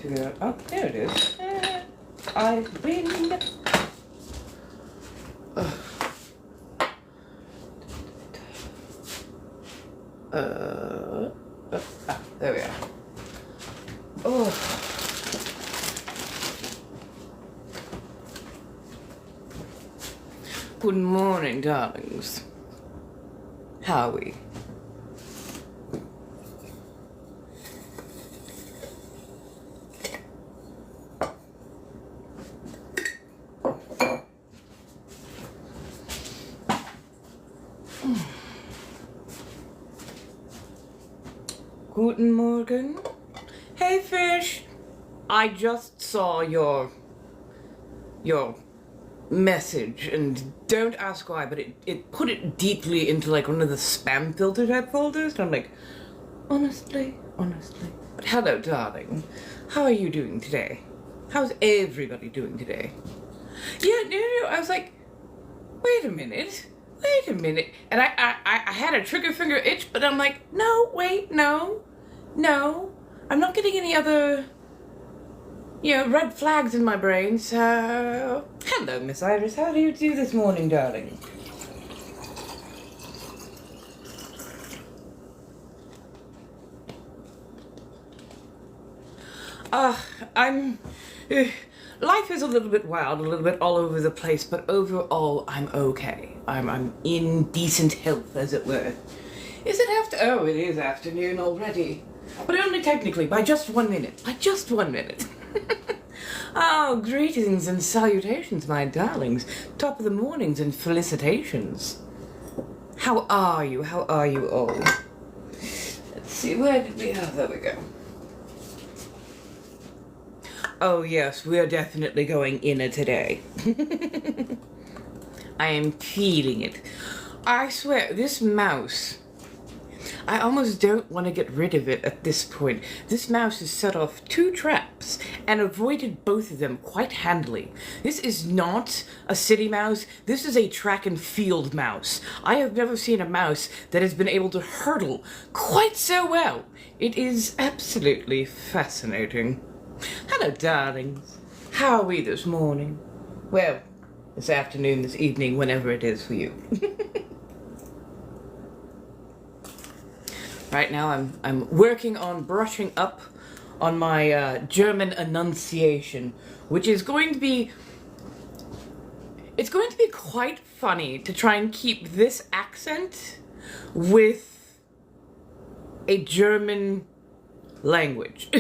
figure out. Oh, there it is. I win. There we are. Oh. Good morning, darlings. How are we? Guten Morgen. Hey, fish. I just saw your message, and don't ask why, but it put it deeply into like one of the spam filter type folders, and I'm like, honestly. But hello, darling. How are you doing today? How's everybody doing today? Yeah, no, I was like, wait a minute. And I had a trigger finger itch, but I'm like, no, wait, no. I'm not getting any other, red flags in my brain, so... Hello, Miss Iris. How do you do this morning, darling? Life is a little bit wild, a little bit all over the place, but overall, I'm okay. I'm in decent health, as it were. Is it after? Oh, it is afternoon already. But only technically, by just 1 minute. Oh, greetings and salutations, my darlings. Top of the mornings and felicitations. How are you all? Let's see, where did we... Oh, there we go. Oh yes, we're definitely going inner today. I am feeling it. I swear, this mouse, I almost don't want to get rid of it at this point. This mouse has set off 2 traps and avoided both of them quite handily. This is not a city mouse, this is a track and field mouse. I have never seen a mouse that has been able to hurdle quite so well. It is absolutely fascinating. Hello, darlings. How are we this morning? Well, this afternoon, this evening, whenever it is for you. Right now, I'm working on brushing up on my German enunciation, which is going to be... It's going to be quite funny to try and keep this accent with a German language.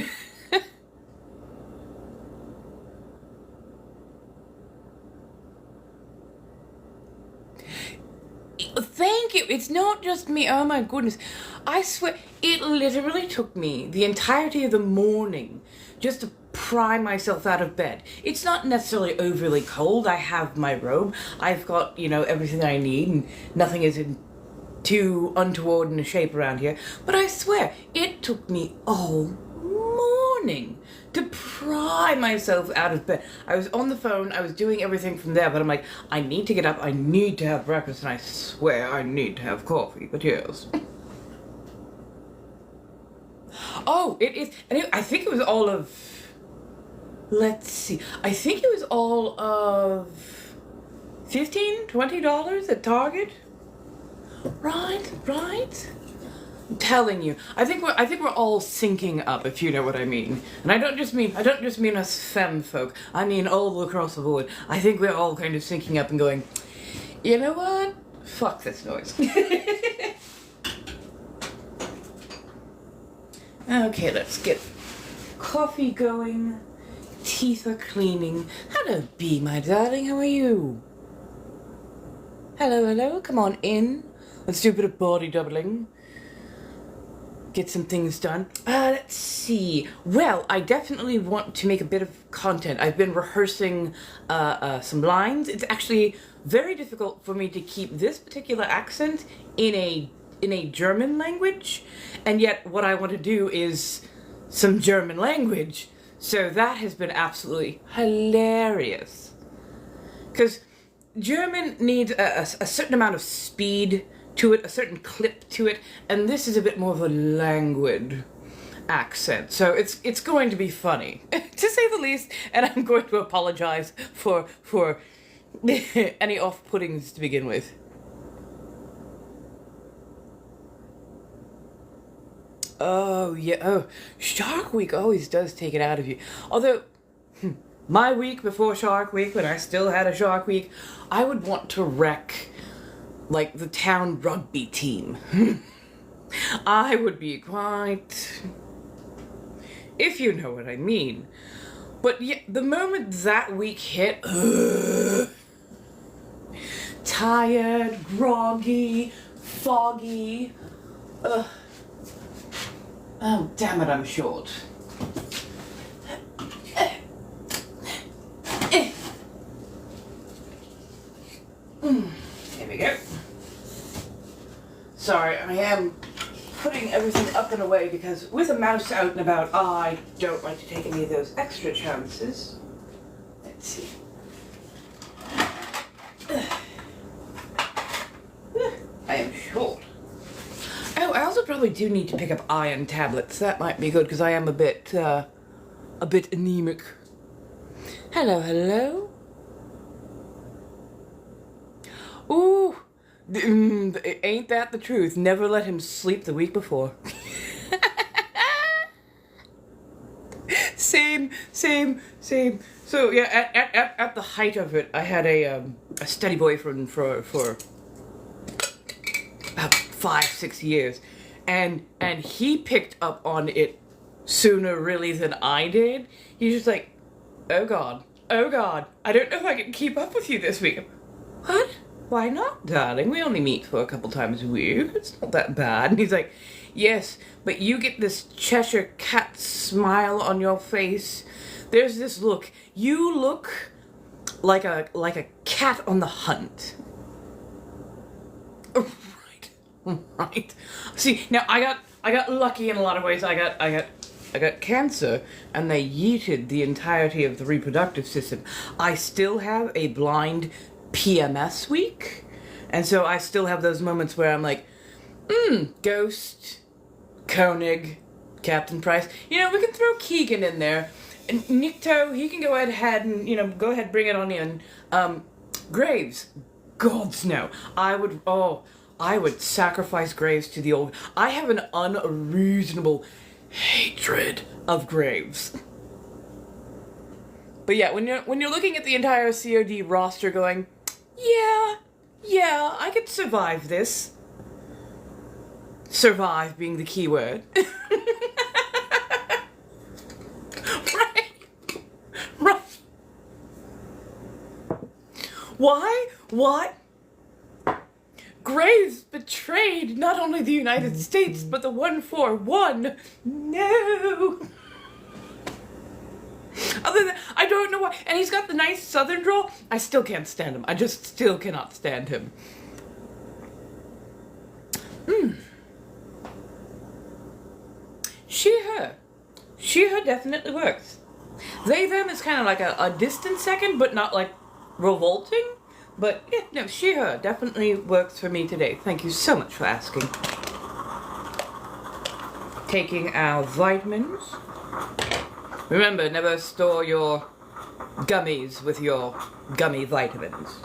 Thank you. It's not just me. Oh my goodness. I swear, it literally took me the entirety of the morning just to pry myself out of bed. It's not necessarily overly cold. I have my robe. I've got, everything I need, and nothing is in too untoward in a shape around here. But I swear, it took me all morning to pry myself out of bed. I was on the phone, I was doing everything from there, but I'm like, I need to get up, I need to have breakfast, and I swear I need to have coffee, but yes. Oh, it is, and I think it was all of, let's see, I think it was all of $15, $20 at Target. Right. I'm telling you, I think we're all syncing up, if you know what I mean. And I don't just mean us femme folk. I mean all across the board. I think we're all kind of syncing up and going, you know what? Fuck this noise. Okay, let's get coffee going. Teeth are cleaning. Hello, B, my darling. How are you? Hello. Come on in. Let's do a bit of body doubling. Get some things done. Let's see. Well, I definitely want to make a bit of content. I've been rehearsing some lines. It's actually very difficult for me to keep this particular accent in a German language, and yet what I want to do is some German language. So that has been absolutely hilarious. Because German needs a certain amount of speed to it, a certain clip to it, and this is a bit more of a languid. accent. So it's going to be funny, to say the least, and I'm going to apologize for any off-puttings to begin with. Oh, yeah. Oh, Shark Week always does take it out of you. Although, my week before Shark Week, when I still had a Shark Week, I would want to wreck, like, the town rugby team. I would be quite... if you know what I mean. But yeah, the moment that week hit... tired, groggy, foggy... Oh, damn it, I'm short. There we go. Sorry, I am putting everything up and away because with a mouse out and about, I don't like to take any of those extra chances. Let's see. I am short. Oh, I also probably do need to pick up iron tablets. That might be good because I am a bit anemic. Hello, hello. Ooh, ain't that the truth? Never let him sleep the week before. Same. So yeah, at the height of it, I had a steady boyfriend for about 5-6 years, and he picked up on it sooner really than I did. He's just like, oh god, I don't know if I can keep up with you this week. What? Why not, darling? We only meet for a couple times a week. It's not that bad. And he's like, yes, but you get this Cheshire cat smile on your face. There's this look. You look like a cat on the hunt. Right. See, now I got lucky in a lot of ways. I got cancer, and they yeeted the entirety of the reproductive system. I still have a blind PMS week, and so I still have those moments where I'm like, Ghost, Koenig, Captain Price. You know, we can throw Keegan in there. And Nikto, he can go ahead and, go ahead, bring it on in. Graves, gods no. I would sacrifice Graves to the old... I have an unreasonable hatred of Graves. But yeah, when you're looking at the entire COD roster going, yeah, I could survive this. Survive being the key word. Right. Why? What? Graves betrayed not only the United States, but the 141. No. Other than, I don't know why. And he's got the nice southern drawl. I still can't stand him. I just still cannot stand him. She, her definitely works. They, them is kind of like a distant second, but not like revolting. But yeah, no, she, her definitely works for me today. Thank you so much for asking. Taking our vitamins. Remember, never store your gummies with your gummy vitamins.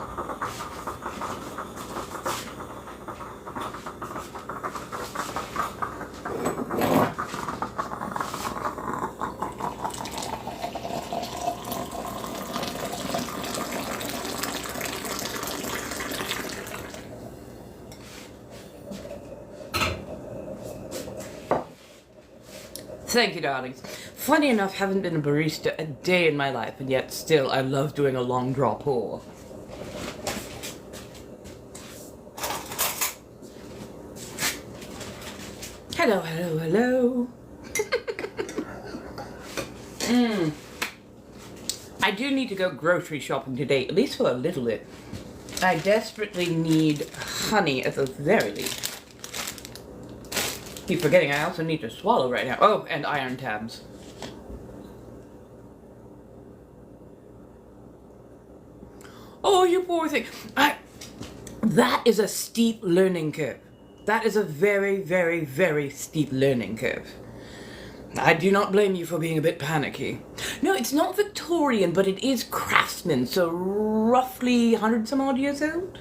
Thank you, darlings. Funny enough, haven't been a barista a day in my life, and yet still I love doing a long draw pour. Hello, hello, hello. I do need to go grocery shopping today, at least for a little bit. I desperately need honey at the very least. Keep forgetting I also need to swallow right now. Oh, and iron tabs. Oh, you poor thing. That is a steep learning curve. That is a very, very, very steep learning curve. I do not blame you for being a bit panicky. No, it's not Victorian, but it is craftsman, so roughly 100 some odd years old.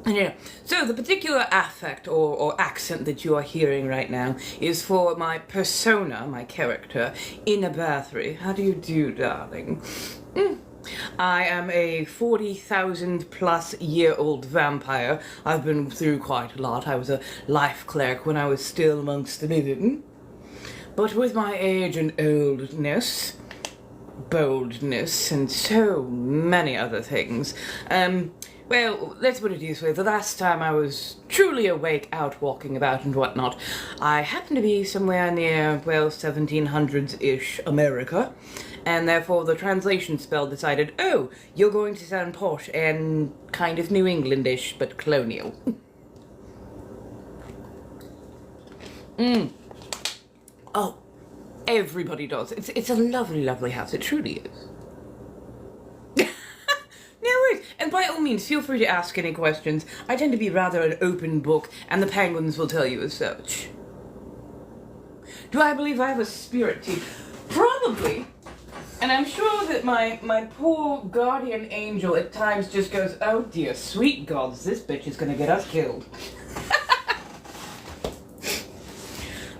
Yeah. So the particular affect or accent that you are hearing right now is for my persona, my character, in a Bathory. How do you do, darling? I am a 40,000 plus year old vampire. I've been through quite a lot. I was a life cleric when I was still amongst the living. But with my age and oldness, boldness, and so many other things, well, let's put it this way. The last time I was truly awake out walking about and whatnot, I happened to be somewhere near, well, 1700s-ish America, and therefore the translation spell decided, oh, you're going to sound posh and kind of New Englandish, but colonial. Oh, everybody does. It's a lovely, lovely house. It truly is. No worries. And by all means, feel free to ask any questions. I tend to be rather an open book, and the penguins will tell you as such. Do I believe I have a spirit team? Probably. And I'm sure that my poor guardian angel at times just goes, oh dear, sweet gods, this bitch is gonna get us killed.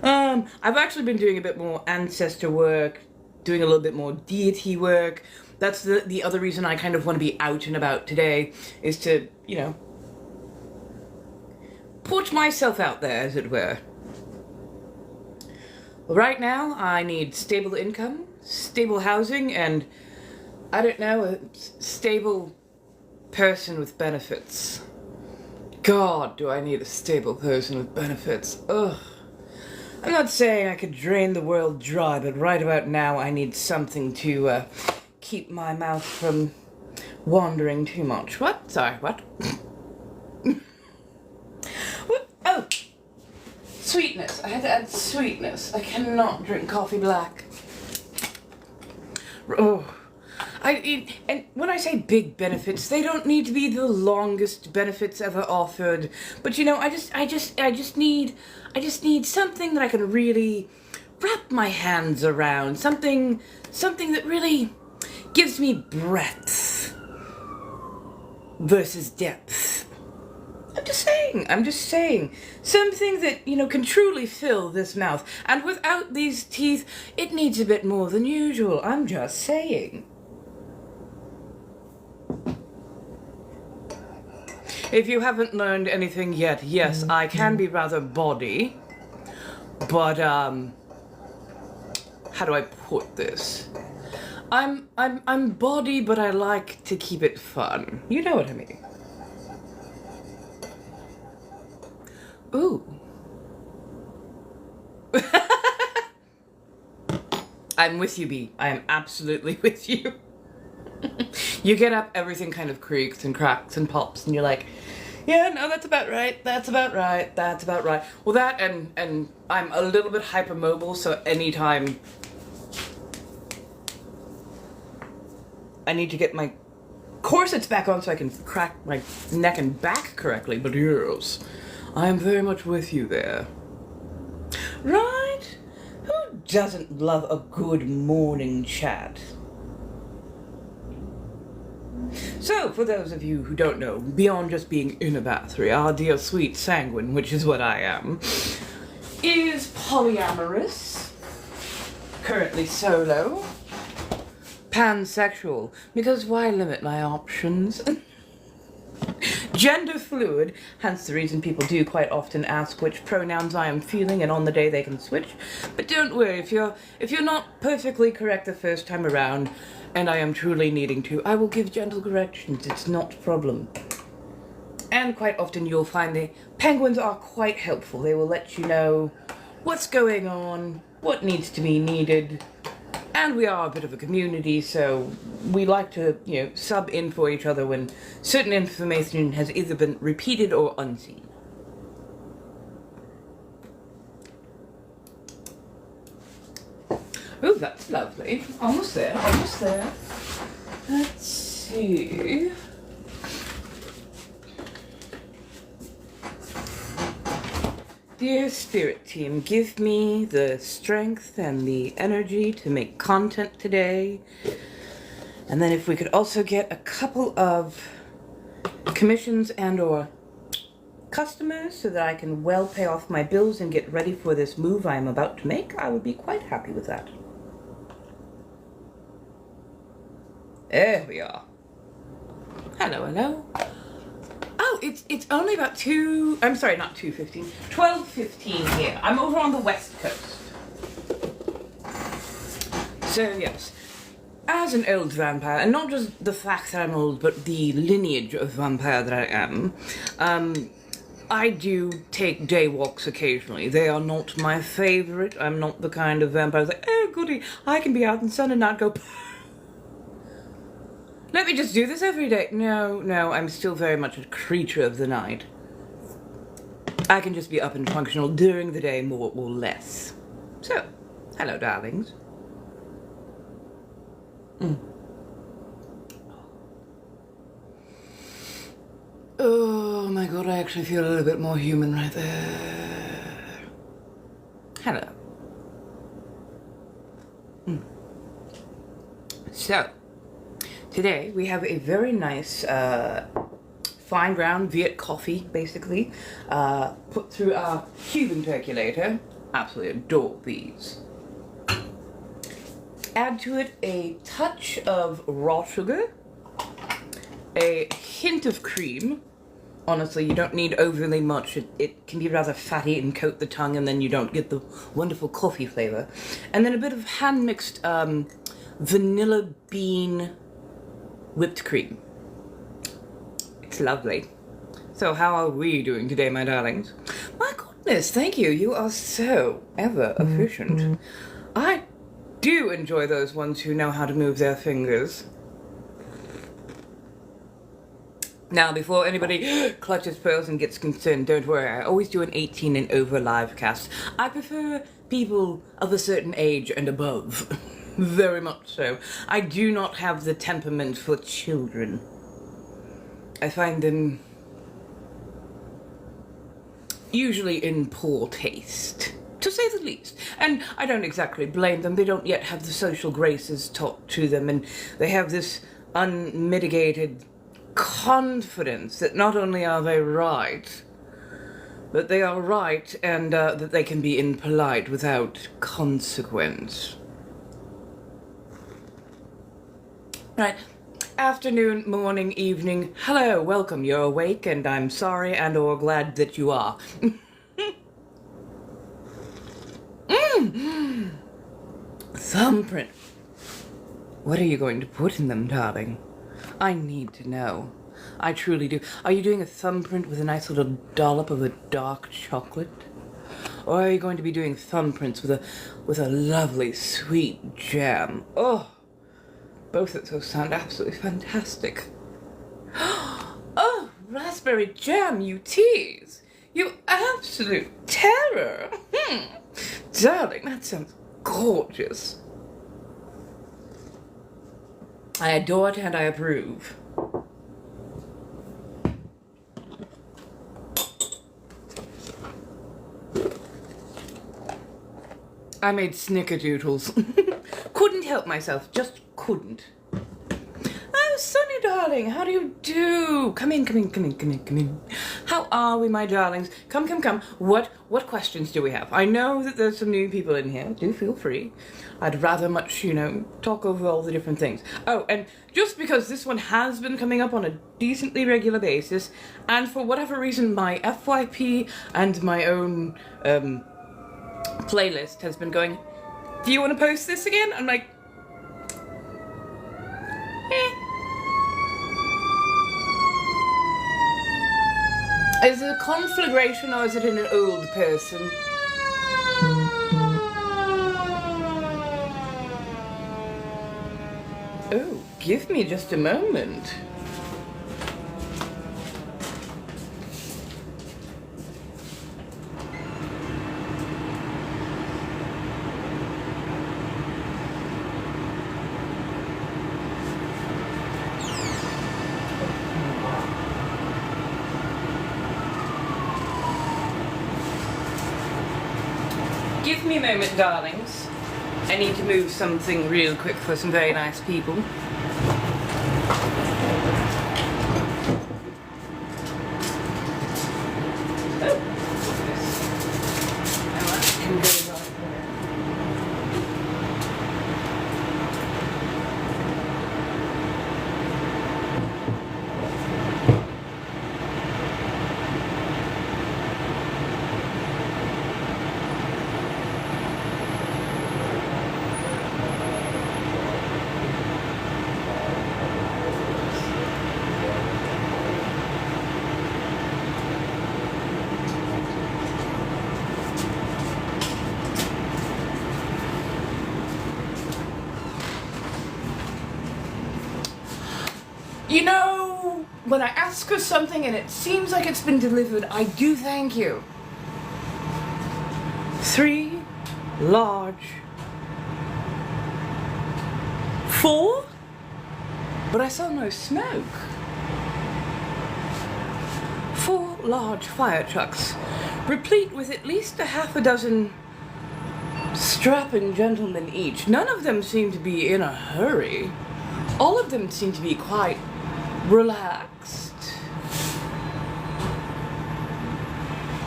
I've actually been doing a bit more ancestor work, doing a little bit more deity work. That's the other reason I kind of want to be out and about today, is to, you know, put myself out there, as it were. Well, right now, I need stable income, stable housing, and, I don't know, a stable person with benefits. God, do I need a stable person with benefits. Ugh. I'm not saying I could drain the world dry, but right about now I need something to, keep my mouth from wandering too much. What? Sorry, what? What? Oh! Sweetness. I had to add sweetness. I cannot drink coffee black. Oh. And when I say big benefits, they don't need to be the longest benefits ever offered. But you know, I just need something that I can really wrap my hands around. Something that really gives me breadth versus depth. I'm just saying. Something that, you know, can truly fill this mouth. And without these teeth, it needs a bit more than usual. I'm just saying. If you haven't learned anything yet, yes, I can be rather bawdy. But, how do I put this? I'm bawdy, but I like to keep it fun. You know what I mean? Ooh. I'm with you, Bee. I am absolutely with you. You get up, everything kind of creaks and cracks and pops, and you're like, yeah, no, that's about right, that's about right, that's about right. Well, that, and I'm a little bit hypermobile, so anytime I need to get my corsets back on so I can crack my neck and back correctly, but yes, I am very much with you there. Right? Who doesn't love a good morning chat? So, for those of you who don't know, beyond just being in a Bathory, our dear sweet Sanguine, which is what I am, is polyamorous, currently solo, pansexual, because why limit my options? Gender fluid, hence the reason people do quite often ask which pronouns I am feeling, and on the day they can switch. But don't worry, if you're not perfectly correct the first time around, and I am truly needing to, I will give gentle corrections. It's not a problem. And quite often you'll find the penguins are quite helpful. They will let you know what's going on, what needs to be needed. And we are a bit of a community, so we like to, you know, sub in for each other when certain information has either been repeated or unseen. Oh, that's lovely. Almost there, almost there. Let's see. Dear Spirit Team, give me the strength and the energy to make content today. And then if we could also get a couple of commissions and or customers so that I can well pay off my bills and get ready for this move I am about to make, I would be quite happy with that. There we are. Hello, hello. Oh, it's only about 12:15 here. I'm over on the west coast. So yes, as an old vampire, and not just the fact that I'm old, but the lineage of vampire that I am, I do take day walks occasionally. They are not my favorite. I'm not the kind of vampire that's like, oh goody, I can be out in the sun and not go, let me just do this every day. No, I'm still very much a creature of the night. I can just be up and functional during the day, more or less. So, hello, darlings. Oh my god, I actually feel a little bit more human right there. Hello. So, today we have a very nice fine ground Viet coffee, basically, put through our Cuban percolator. Absolutely adore these. Add to it a touch of raw sugar, a hint of cream. Honestly, you don't need overly much. It can be rather fatty and coat the tongue, and then you don't get the wonderful coffee flavor. And then a bit of hand-mixed vanilla bean whipped cream. It's lovely. So how are we doing today, my darlings? My goodness, thank you. You are so ever efficient. I do enjoy those ones who know how to move their fingers. Now, before anybody clutches pearls and gets concerned, don't worry, I always do an 18 and over live cast. I prefer people of a certain age and above. Very much so. I do not have the temperament for children. I find them usually in poor taste, to say the least. And I don't exactly blame them. They don't yet have the social graces taught to them, and they have this unmitigated confidence that not only are they right, but they are right and that they can be impolite without consequence. Right. Afternoon, morning, evening. Hello, welcome. You're awake, and I'm sorry and or glad that you are. Thumbprint. What are you going to put in them, darling? I need to know. I truly do. Are you doing a thumbprint with a nice little dollop of a dark chocolate? Or are you going to be doing thumbprints with a lovely sweet jam? Oh, both of those sound absolutely fantastic. Oh, raspberry jam, you tease. You absolute terror. Darling, that sounds gorgeous. I adore it and I approve. I made snickerdoodles. Couldn't help myself, just couldn't. Oh, Sonny, darling, how do you do? Come in. How are we, my darlings? Come. What questions do we have? I know that there's some new people in here. Do feel free. I'd rather much, talk over all the different things. Oh, and just because this one has been coming up on a decently regular basis, and for whatever reason my FYP and my own, playlist has been going, do you want to post this again? I'm like, Is it a conflagration or is it in an old person? Oh, give me just a moment. Give me a moment, darlings. I need to move something real quick for some very nice people. Oh, yes. Now that can go right there. You know, when I ask for something and it seems like it's been delivered, I do thank you. 3 large. 4? But I saw no smoke. 4 large fire trucks, replete with at least a half a dozen strapping gentlemen each. None of them seem to be in a hurry. All of them seem to be quite relaxed.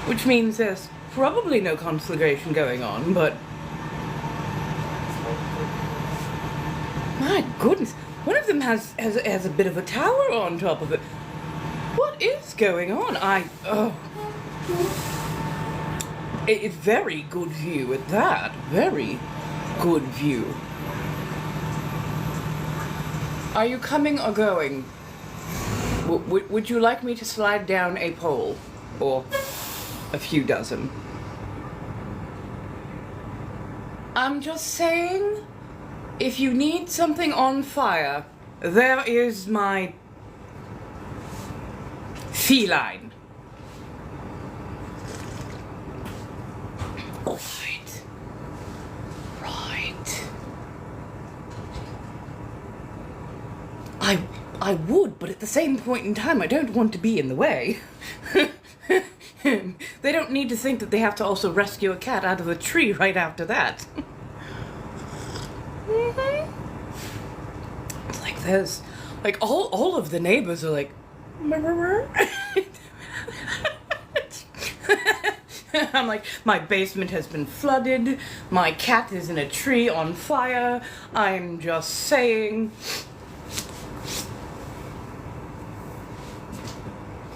Which means there's probably no conflagration going on, but my goodness, one of them has a bit of a tower on top of it. What is going on? It's very good view at that. Very good view. Are you coming or going? Would you like me to slide down a pole? Or a few dozen? I'm just saying, if you need something on fire, there is my feline. Right. Right. I would, but at the same point in time, I don't want to be in the way. They don't need to think that they have to also rescue a cat out of a tree right after that. Mm-hmm. It's like there's, like all of the neighbors are like, I'm like, my basement has been flooded, my cat is in a tree on fire, I'm just saying.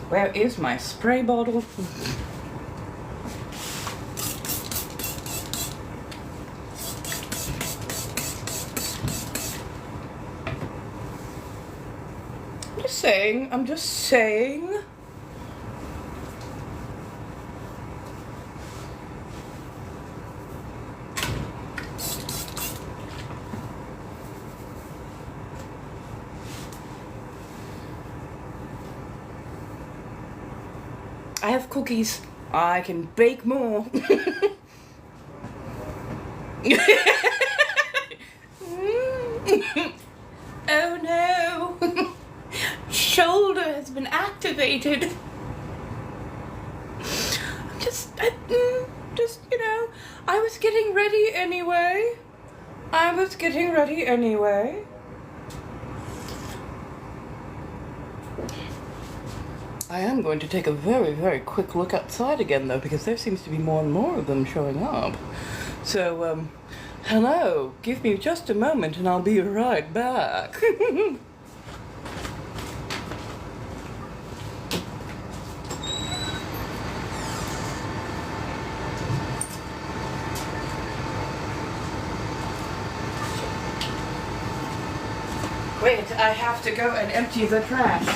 Where is my spray bottle? I'm just saying. I have cookies. I can bake more. Oh no. Shoulder has been activated. Just, you know, I was getting ready anyway. I am going to take a very, very quick look outside again, though, because there seems to be more and more of them showing up. So, hello. Give me just a moment and I'll be right back. Wait, I have to go and empty the trash.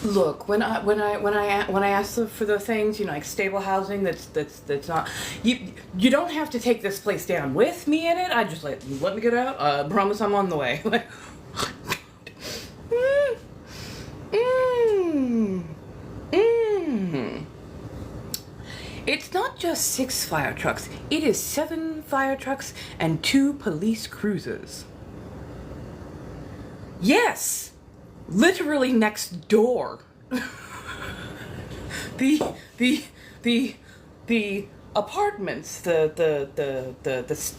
Look, when I ask them for the things, like stable housing, that's not you don't have to take this place down with me in it. I just let me get out. Promise I'm on the way. mm, mm. It's not just 6 fire trucks. It is 7 fire trucks and 2 police cruisers. Yes, literally next door. the apartments, the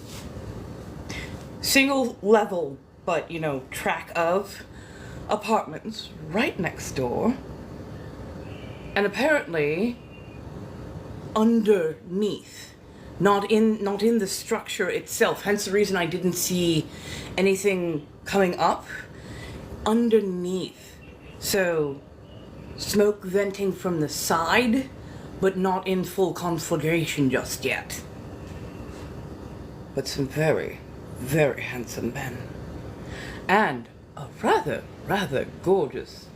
single level, but track of apartments right next door, and apparently underneath, not in the structure itself. Hence the reason I didn't see anything coming up. Underneath, so smoke venting from the side, but not in full conflagration just yet. But some very, very handsome men, and a rather gorgeous,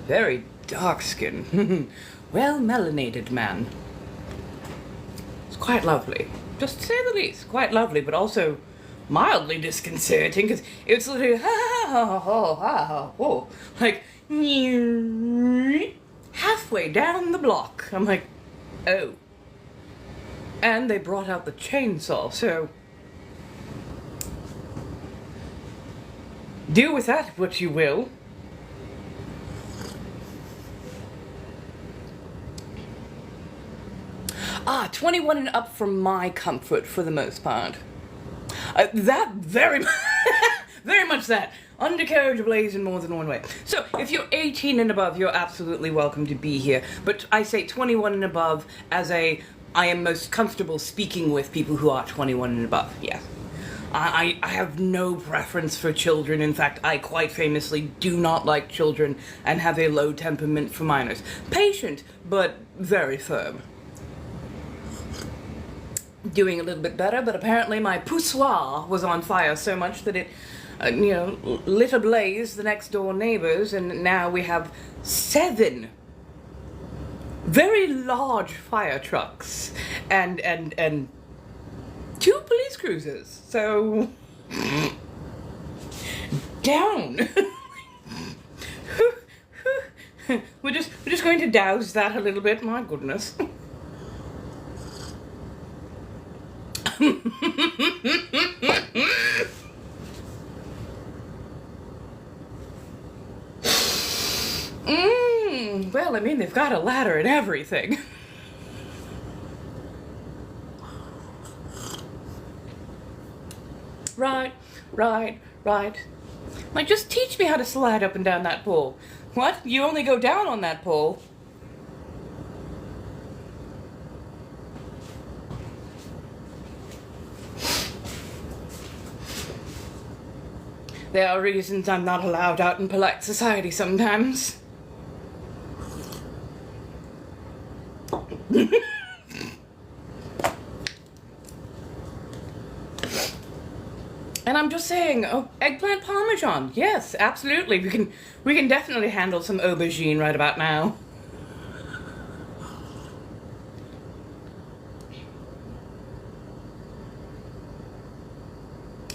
very dark-skinned, well melanated man. It's quite lovely, just to say the least. Quite lovely, but also mildly disconcerting, because it's literally like halfway down the block. I'm like, oh. And they brought out the chainsaw, so deal with that what you will. 21 and up for my comfort, for the most part. That very much that. Undercarriage ablaze in more than one way. So, if you're 18 and above, you're absolutely welcome to be here. But I say 21 and above as I am most comfortable speaking with people who are 21 and above, yes. I have no preference for children. In fact, I quite famously do not like children and have a low temperament for minors. Patient, but very firm. Doing a little bit better, but apparently my poussoir was on fire so much that it, lit ablaze the next door neighbors, and now we have 7 very large fire trucks and 2 police cruisers. So down. we're just going to douse that a little bit. My goodness. Well, I mean, they've got a ladder and everything. Right. Like, just teach me how to slide up and down that pole. What? You only go down on that pole? There are reasons I'm not allowed out in polite society sometimes. And I'm just saying, eggplant parmesan. Yes, absolutely. We can definitely handle some aubergine right about now.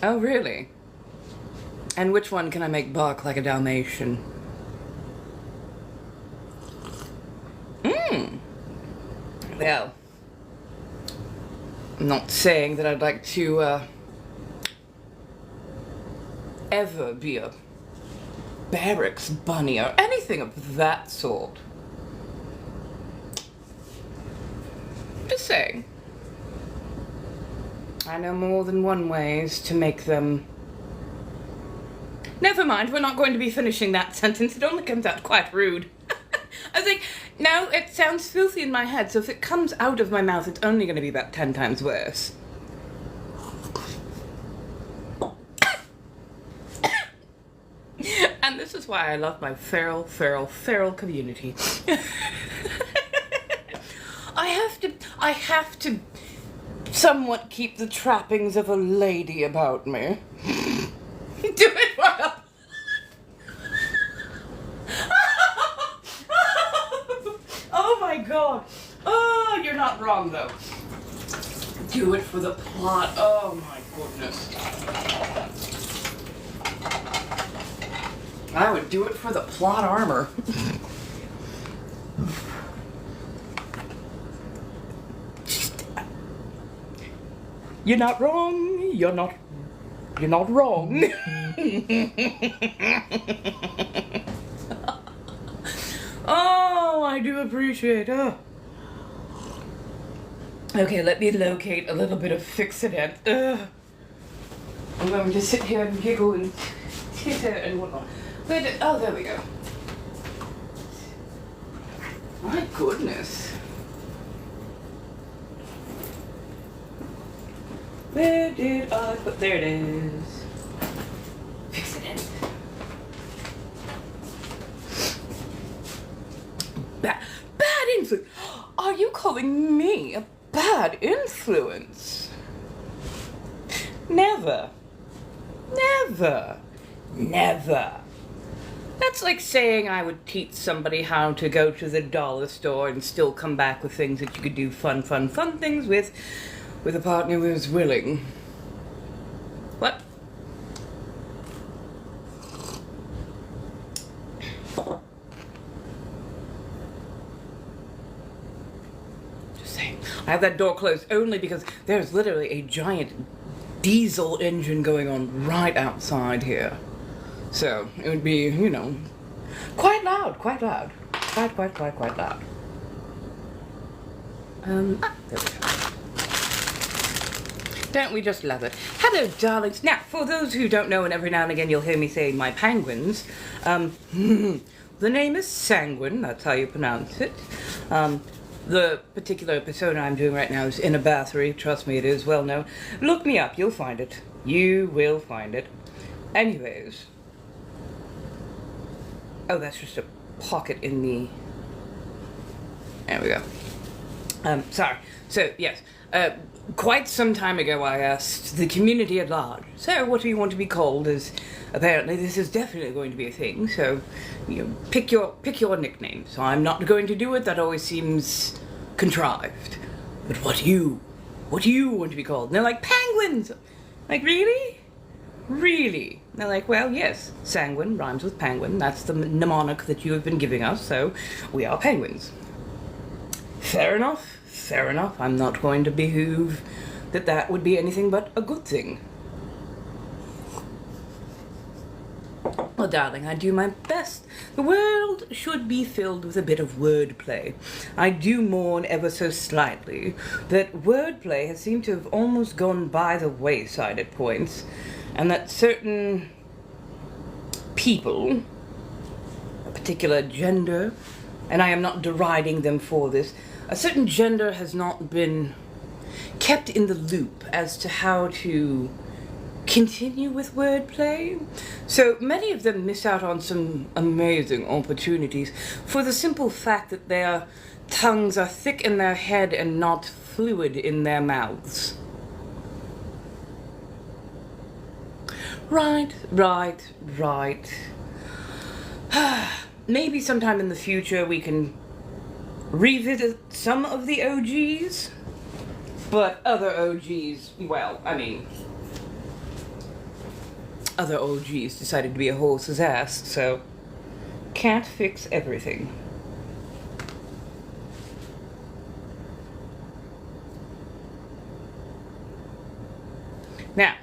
Oh, really? And which one can I make bark like a Dalmatian? Well, I'm not saying that I'd like to, ever be a barracks bunny or anything of that sort. Just saying. I know more than one ways to make them... Never mind, we're not going to be finishing that sentence. It only comes out quite rude. I was like, no, it sounds filthy in my head, so if it comes out of my mouth, it's only going to be about 10 times worse. And this is why I love my feral community. I have to somewhat keep the trappings of a lady about me. Do it right up. god. Oh, you're not wrong though. Do it for the plot. Oh my goodness. I would do it for the plot armor. You're not wrong. You're not wrong. Oh, I do appreciate it. Okay, let me locate a little bit of fix-it-ant. I'm going to sit here and giggle and titter and whatnot. Oh, there we go. My goodness. Where did I put? There it is. Fix-it-ant. Bad influence. Are you calling me a bad influence? Never. Never. Never. That's like saying I would teach somebody how to go to the dollar store and still come back with things that you could do fun things with a partner who is willing. What? I have that door closed only because there's literally a giant diesel engine going on right outside here. So it would be, you know, quite loud. Quite loud. There we go. Don't we just love it? Hello, darlings. Now, for those who don't know, and every now and again you'll hear me say my penguins, the name is Sanguine, that's how you pronounce it. The particular persona I'm doing right now is in a battery. Trust me, it is well known. Look me up, you'll find it. You will find it. Anyways. Oh, that's just a pocket in the... There we go. Sorry. So, yes. Quite some time ago I asked the community at large, so what do you want to be called, as apparently this is definitely going to be a thing, so, you know, pick your nickname. So I'm not going to do it, that always seems contrived. But what do you want to be called? And they're like, penguins! Like, really? Really? And they're like, well, yes, sanguine rhymes with penguin, that's the mnemonic that you have been giving us, so we are penguins. Fair enough. Fair enough, I'm not going to behoove that would be anything but a good thing. Well, darling, I do my best. The world should be filled with a bit of wordplay. I do mourn ever so slightly that wordplay has seemed to have almost gone by the wayside at points, and that certain people, a particular gender, and I am not deriding them for this, a certain gender has not been kept in the loop as to how to continue with wordplay. So many of them miss out on some amazing opportunities for the simple fact that their tongues are thick in their head and not fluid in their mouths. Right. Maybe sometime in the future we can revisit some of the OGs, but other OGs, well, I mean, other OGs decided to be a horse's ass, so can't fix everything. Now,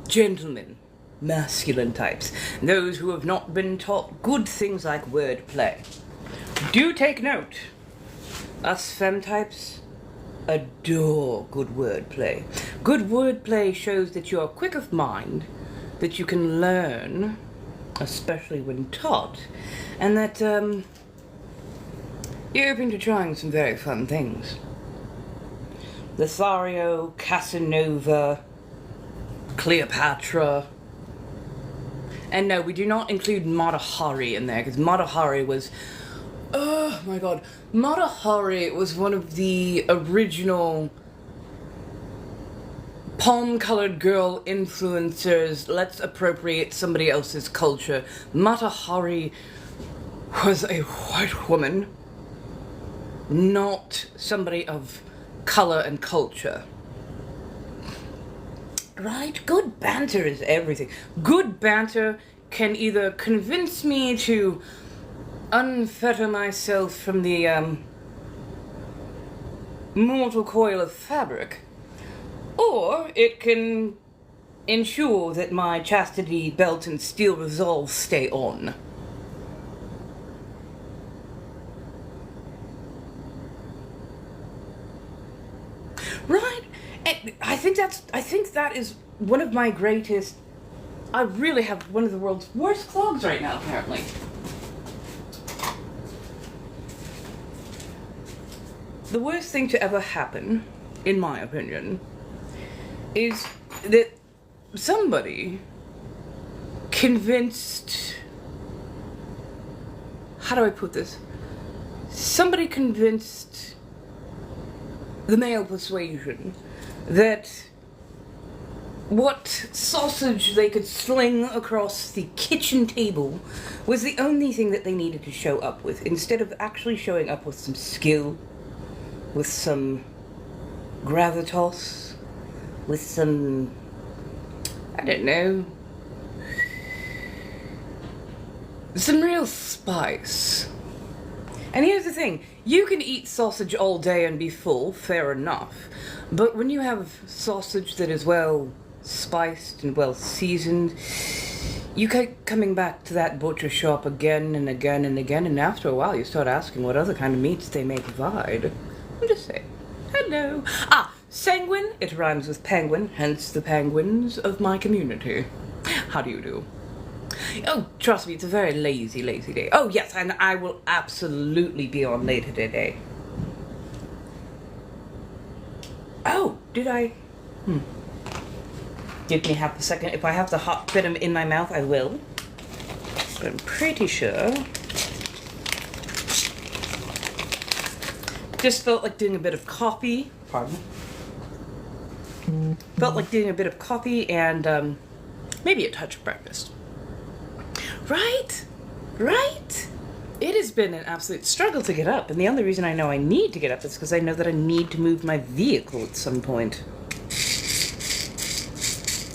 gentlemen, masculine types, those who have not been taught good things like wordplay, do take note. Us femme types adore good wordplay. Good wordplay shows that you are quick of mind, that you can learn, especially when taught, and that you're open to trying some very fun things. Lothario, Casanova, Cleopatra. And no, we do not include Mata Hari in there, because Mata Hari was... Oh my god. Mata Hari was one of the original palm-colored girl influencers. Let's appropriate somebody else's culture. Mata Hari was a white woman not somebody of color and culture. Right? Good banter is everything. Good banter can either convince me to unfetter myself from the mortal coil of fabric, or it can ensure that my chastity belt and steel resolve stay on. Right? And I think that is one of my greatest. I really have one of the world's worst clogs right now, apparently. The worst thing to ever happen, in my opinion, is that somebody convinced. How do I put this? Somebody convinced the male persuasion that what sausage they could sling across the kitchen table was the only thing that they needed to show up with, instead of actually showing up with some skill, with some gravitas, with some, I don't know, some real spice. And here's the thing, you can eat sausage all day and be full, fair enough, but when you have sausage that is well spiced and well seasoned, you keep coming back to that butcher shop again and again and again, and after a while you start asking what other kind of meats they may provide. I'm just saying. Hello. Sanguine, it rhymes with penguin, hence the penguins of my community. How do you do? Oh, trust me, it's a very lazy day. Oh, yes, and I will absolutely be on later today. Oh, did I? Give me half a second. If I have to hot fit them in my mouth, I will. But I'm pretty sure. Just felt like doing a bit of coffee. Pardon. Felt like doing a bit of coffee and maybe a touch of breakfast. Right? It has been an absolute struggle to get up, and the only reason I know I need to get up is because I know that I need to move my vehicle at some point.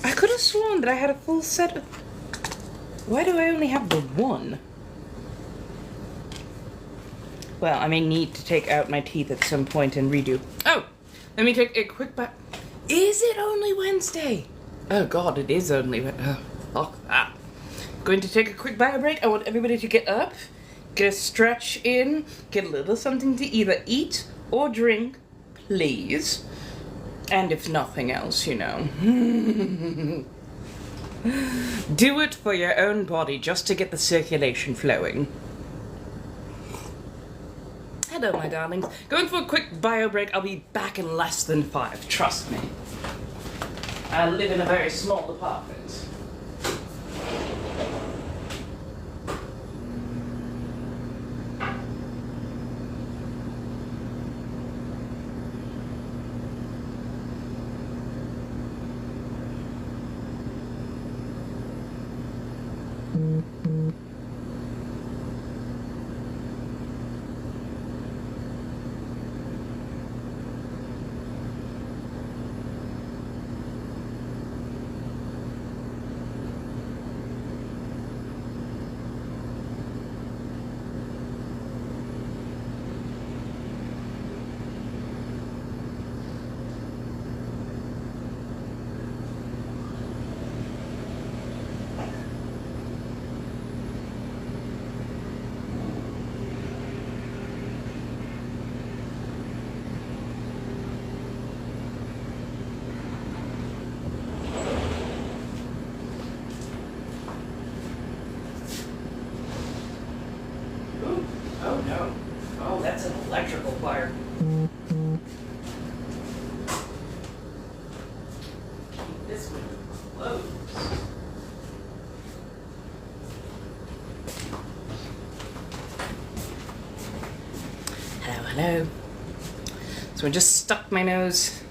I could have sworn that I had a full set of... Why do I only have the one? Well, I may need to take out my teeth at some point and redo. Oh, let me take a quick bite. Is it only Wednesday? Oh God, it is only Wednesday. Going to take a quick bio break. I want everybody to get up, get a stretch in, get a little something to either eat or drink, please. And if nothing else, you know. Do it for your own body, just to get the circulation flowing. Hello, my darlings. Going for a quick bio break. I'll be back in less than 5, trust me. I live in a very small apartment. Oh no. Oh, that's an electrical fire. Keep this window closed. Hello. So I just stuck my nose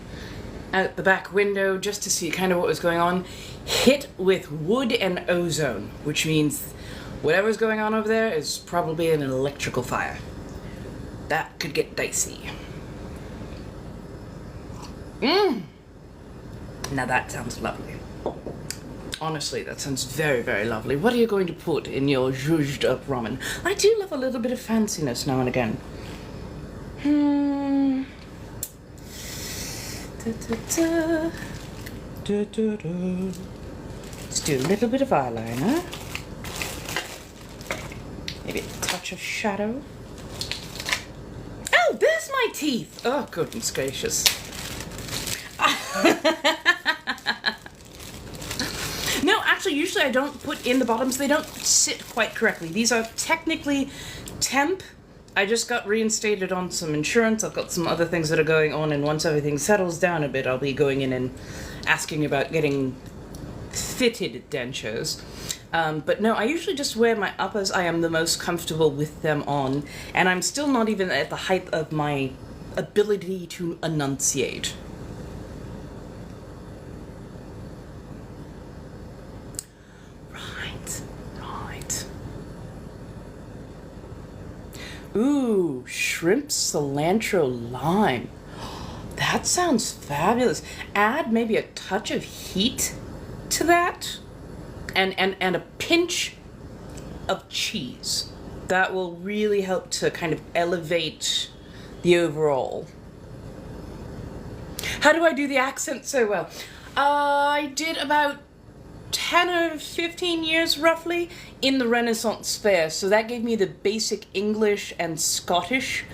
out the back window just to see kind of what was going on. Hit with wood and ozone, which means whatever's going on over there is probably an electrical fire. that could get dicey. Mmm. Now that sounds lovely. Honestly, that sounds very, very lovely. What are you going to put in your zhuzhed up ramen? I do love a little bit of fanciness now and again. Let's do a little bit of eyeliner. Maybe a touch of shadow. Oh, there's my teeth! Oh, goodness gracious. No, actually, usually I don't put in the bottoms. They don't sit quite correctly. These are technically temp. I just got reinstated on some insurance. I've got some other things that are going on, and once everything settles down a bit, I'll be going in and asking about getting fitted dentures. But no, I usually just wear my uppers. I am the most comfortable with them on, and I'm still not even at the height of my ability to enunciate. Ooh, shrimp, cilantro, lime. That sounds fabulous. Add maybe a touch of heat to that, and a pinch of cheese. That will really help to kind of elevate the overall. How do I do the accent so well? I did about 10 or 15 years roughly in the Renaissance Fair, so that gave me the basic English and Scottish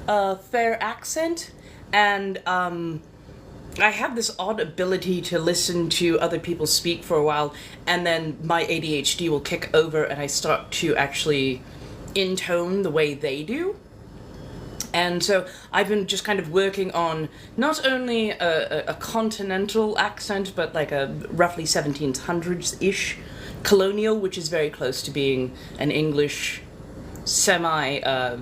fair accent, and I have this odd ability to listen to other people speak for a while, and then my ADHD will kick over and I start to actually intone the way they do. And so I've been just kind of working on not only a continental accent, but like a roughly 1700s-ish colonial, which is very close to being an English a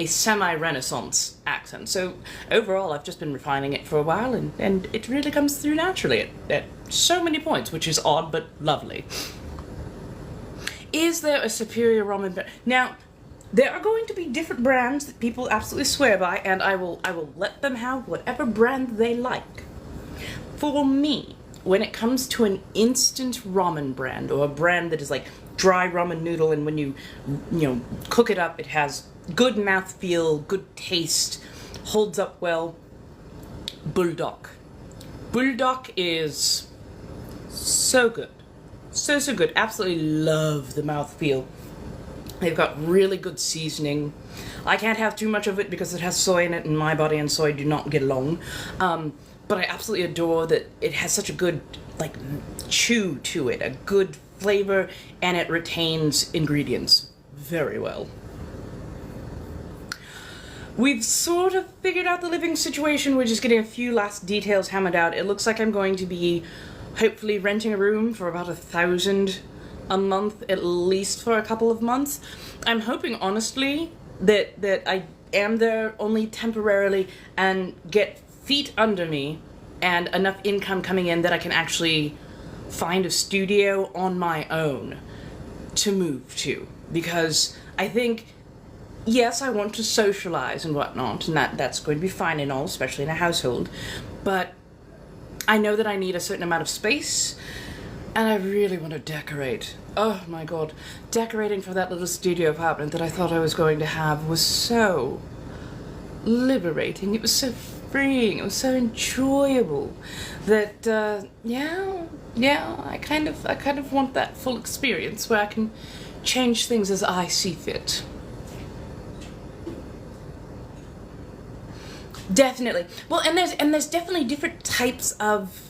semi-Renaissance accent. So overall, I've just been refining it for a while, and it really comes through naturally at so many points, which is odd but lovely. Is there a superior ramen brand? Now, there are going to be different brands that people absolutely swear by, and I will let them have whatever brand they like. For me, when it comes to an instant ramen brand, or a brand that is like dry ramen noodle, and when you cook it up, it has good mouthfeel, good taste, holds up well, Bulldog. Bulldog is so good. So good. Absolutely love the mouthfeel. They've got really good seasoning. I can't have too much of it because it has soy in it, and my body and soy do not get along. But I absolutely adore that it has such a good, like, chew to it, a good flavor, and it retains ingredients very well. We've sort of figured out the living situation. We're just getting a few last details hammered out. It looks like I'm going to be hopefully renting a room for about $1,000 a month, at least for a couple of months. I'm hoping, honestly, that I am there only temporarily and get feet under me and enough income coming in that I can actually find a studio on my own to move to. Because I think, yes, I want to socialize and whatnot, and that's going to be fine and all, especially in a household, but I know that I need a certain amount of space, and I really want to decorate. Oh my god, decorating for that little studio apartment that I thought I was going to have was so liberating. It was so freeing. It was so enjoyable that I kind of want that full experience where I can change things as I see fit. Definitely. Well, and there's definitely different types of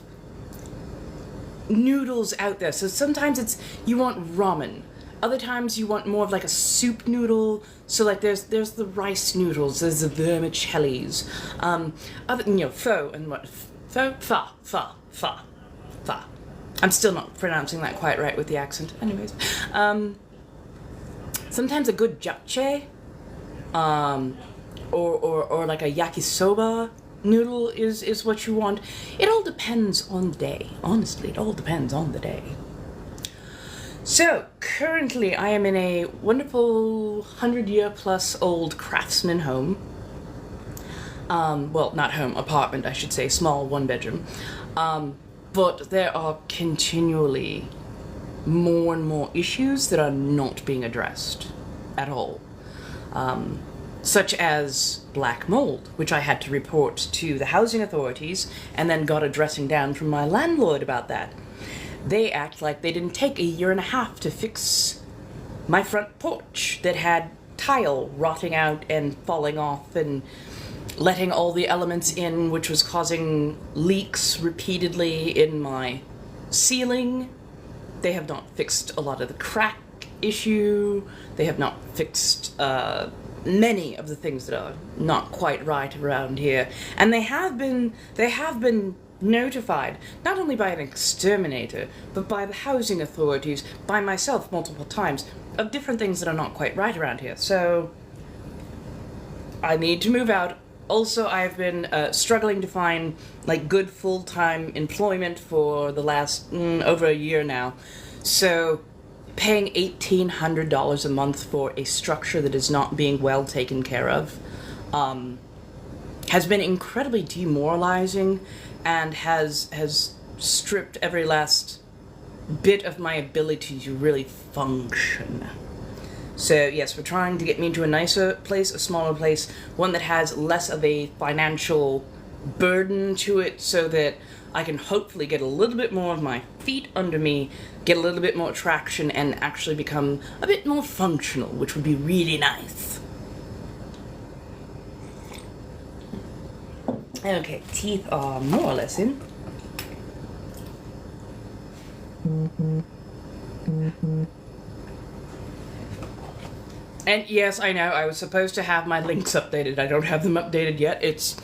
noodles out there. So sometimes you want ramen. Other times you want more of like a soup noodle. So like there's the rice noodles, there's the vermicellis, pho and what pho. I'm still not pronouncing that quite right with the accent. Anyways, sometimes a good japchae, or like a yakisoba noodle is what you want. It all depends on the day. Honestly, it all depends on the day. So, currently I am in a wonderful 100-year-plus old craftsman home. Well, not home, apartment, I should say, small one-bedroom. But there are continually more and more issues that are not being addressed at all. Such as black mold, which I had to report to the housing authorities and then got a dressing down from my landlord about that. They act like they didn't take a year and a half to fix my front porch that had tile rotting out and falling off and letting all the elements in, which was causing leaks repeatedly in my ceiling. They have not fixed a lot of the crack issue. They have not fixed many of the things that are not quite right around here. And they have been notified, not only by an exterminator, but by the housing authorities, by myself multiple times, of different things that are not quite right around here. So I need to move out. Also, I've been struggling to find like good full-time employment for the last over a year now. So paying $1,800 a month for a structure that is not being well taken care of has been incredibly demoralizing and has stripped every last bit of my ability to really function. So yes, we're trying to get me to a nicer place, a smaller place, one that has less of a financial burden to it, so that I can hopefully get a little bit more of my feet under me, get a little bit more traction, and actually become a bit more functional, which would be really nice. Okay, teeth are more or less in. And yes, I know, I was supposed to have my links updated. I don't have them updated yet. It's...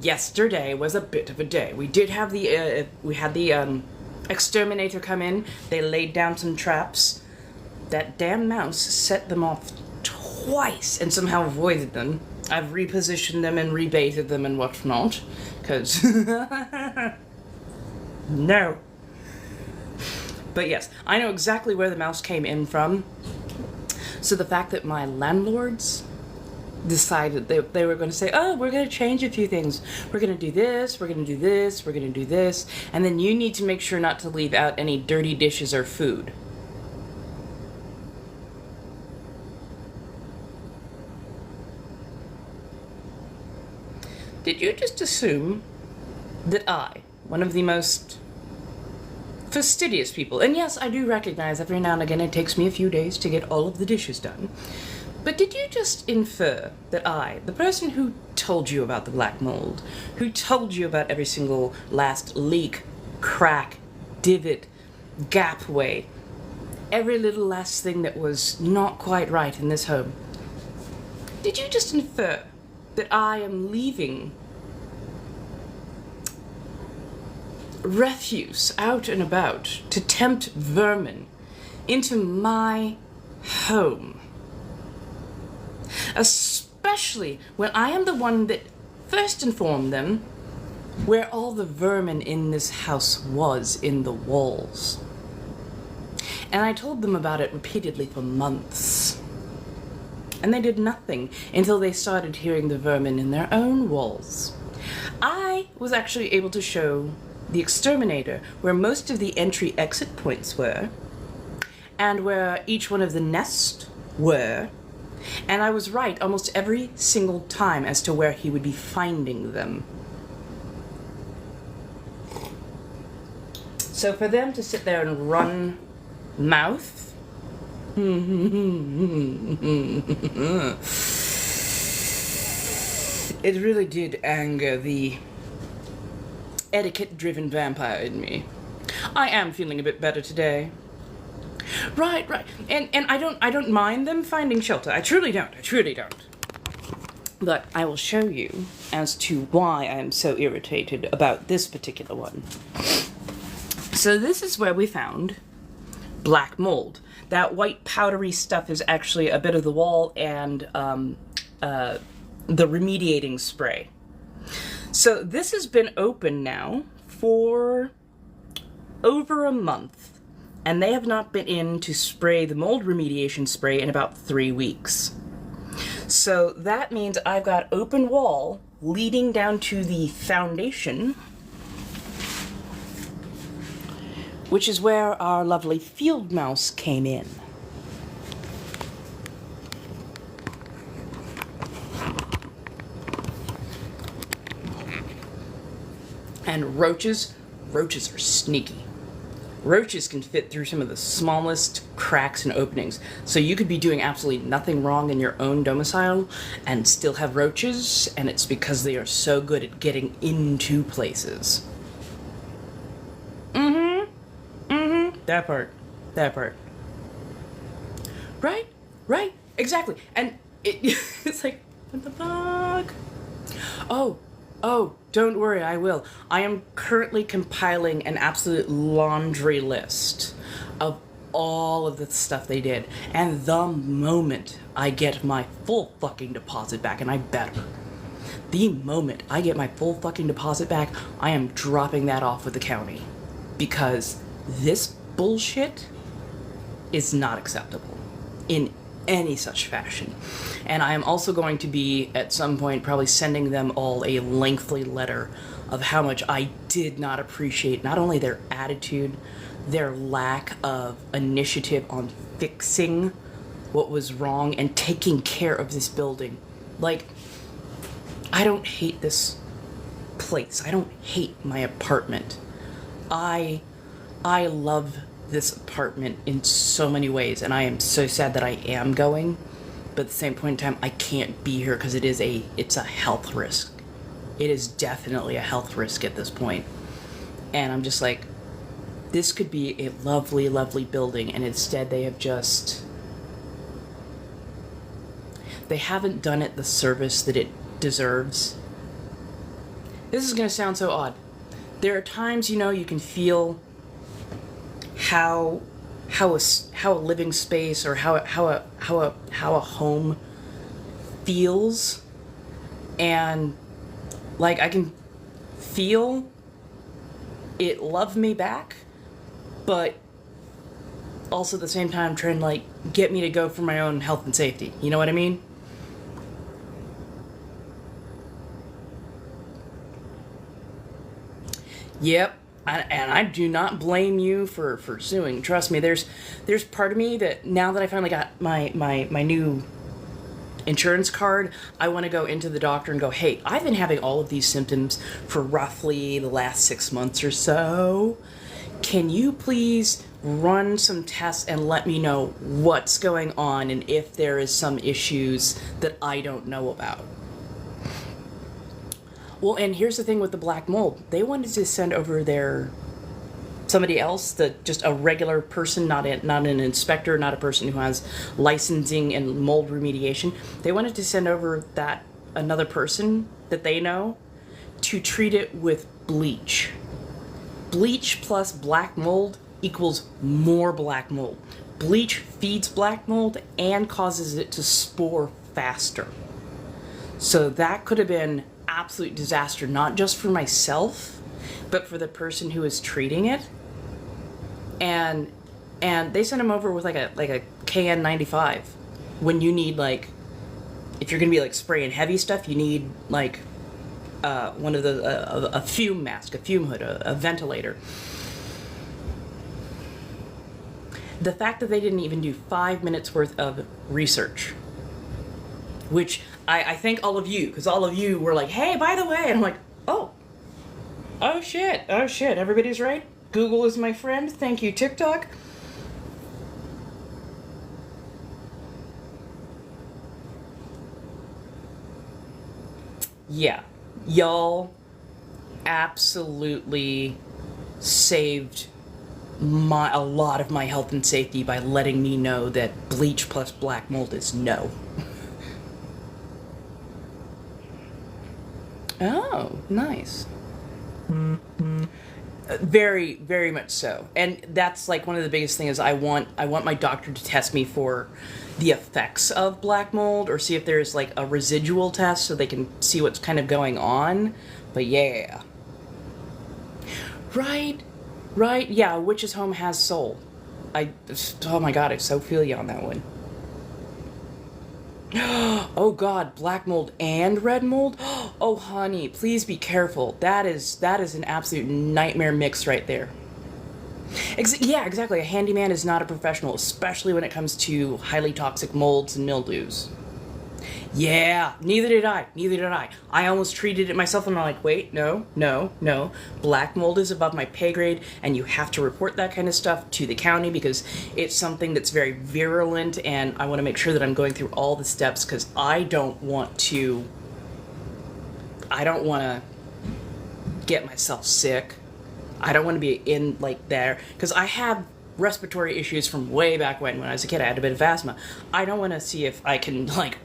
Yesterday was a bit of a day. We did have the, exterminator come in. They laid down some traps. That damn mouse set them off twice and somehow avoided them. I've repositioned them and rebaited them and whatnot, because... No. But yes, I know exactly where the mouse came in from. So the fact that my landlords decided they were going to say, oh, we're going to change a few things. We're going to do this, we're going to do this, we're going to do this, and then you need to make sure not to leave out any dirty dishes or food. Did you just assume that I, one of the most fastidious people, and yes, I do recognize every now and again it takes me a few days to get all of the dishes done, but did you just infer that I, the person who told you about the black mold, who told you about every single last leak, crack, divot, gapway, every little last thing that was not quite right in this home, did you just infer that I am leaving refuse out and about to tempt vermin into my home? Especially when I am the one that first informed them where all the vermin in this house was in the walls. And I told them about it repeatedly for months. And they did nothing until they started hearing the vermin in their own walls. I was actually able to show the exterminator where most of the entry-exit points were, and where each one of the nests were, and I was right almost every single time as to where he would be finding them. So for them to sit there and run mouth, it really did anger the etiquette-driven vampire in me. I am feeling a bit better today. Right. And I don't mind them finding shelter. I truly don't. But I will show you as to why I am so irritated about this particular one. So this is where we found black mold. That white powdery stuff is actually a bit of the wall and the remediating spray. So this has been open now for over a month, and they have not been in to spray the mold remediation spray in about 3 weeks. So that means I've got open wall leading down to the foundation, which is where our lovely field mouse came in. And roaches are sneaky. Roaches can fit through some of the smallest cracks and openings. So you could be doing absolutely nothing wrong in your own domicile and still have roaches, and it's because they are so good at getting into places. That part. Right, exactly. And it's like, what the fuck? Oh, don't worry, I will. I am currently compiling an absolute laundry list of all of the stuff they did. And the moment I get my full fucking deposit back, and I better, the moment I get my full fucking deposit back, I am dropping that off with the county. Because this bullshit is not acceptable in any such fashion. And I am also going to be, at some point, probably sending them all a lengthy letter of how much I did not appreciate not only their attitude, their lack of initiative on fixing what was wrong and taking care of this building. Like, I don't hate this place. I don't hate my apartment. I love this apartment in so many ways, and I am so sad that I am going, but at the same point in time, I can't be here because it's a health risk. It is definitely a health risk at this point. And I'm just like, this could be a lovely, lovely building, and instead they haven't done it the service that it deserves. This is going to sound so odd. There are times, you can feel how a living space or how a home feels, and like I can feel it love me back, but also at the same time trying to get me to go for my own health and safety. You know what I mean? Yep. And I do not blame you for suing. Trust me, there's part of me that now that I finally got my new insurance card, I want to go into the doctor and go, hey, I've been having all of these symptoms for roughly the last 6 months or so. Can you please run some tests and let me know what's going on and if there is some issues that I don't know about? Well, and here's the thing with the black mold. They wanted to send over somebody else, just a regular person, not an inspector, not a person who has licensing and mold remediation. They wanted to send over another person that they know to treat it with bleach. Bleach plus black mold equals more black mold. Bleach feeds black mold and causes it to spore faster. So that could have been absolute disaster, not just for myself, but for the person who is treating it. And they sent him over with like a KN95 when you need, if you're gonna be spraying heavy stuff, you need one of a fume mask, a fume hood, a ventilator. The fact that they didn't even do 5 minutes worth of research, which I thank all of you, because all of you were like, hey, by the way, and I'm like, oh shit, everybody's right. Google is my friend. Thank you, TikTok. Yeah, y'all absolutely saved a lot of my health and safety by letting me know that bleach plus black mold is no. Oh, nice. Very, very much so. And that's one of the biggest things is I want my doctor to test me for the effects of black mold, or see if there's a residual test so they can see what's kind of going on. But yeah. Right. Yeah, a witch's home has soul. oh my god, I so feel you on that one. Oh god, black mold and red mold? Oh honey, please be careful. That is an absolute nightmare mix right there. Yeah, exactly. A handyman is not a professional, especially when it comes to highly toxic molds and mildews. Yeah, neither did I. Neither did I. I almost treated it myself, and I'm like, wait, no, no, no. Black mold is above my pay grade, and you have to report that kind of stuff to the county because it's something that's very virulent, and I want to make sure that I'm going through all the steps because I don't want to get myself sick. I don't want to be in, like, there, because I had respiratory issues from way back when I was a kid. I had a bit of asthma. I don't want to see if I can, like,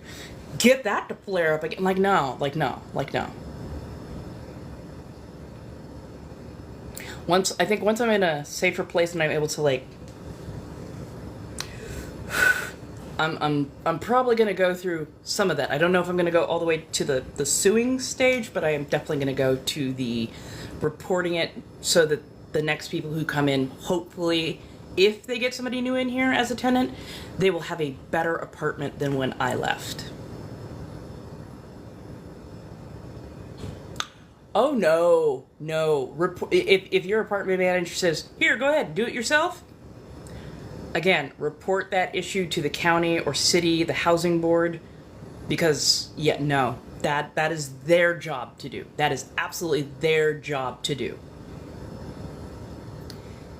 get that to flare up again. Like, no. Once I'm in a safer place and I'm able to, like, I'm probably gonna go through some of that. I don't know if I'm gonna go all the way to the suing stage, but I am definitely gonna go to the reporting it so that the next people who come in, hopefully, if they get somebody new in here as a tenant, they will have a better apartment than when I left. Oh no. If your apartment manager says, here, go ahead, do it yourself, again, report that issue to the county or city, the housing board, because, yeah, no, that is their job to do. That is absolutely their job to do.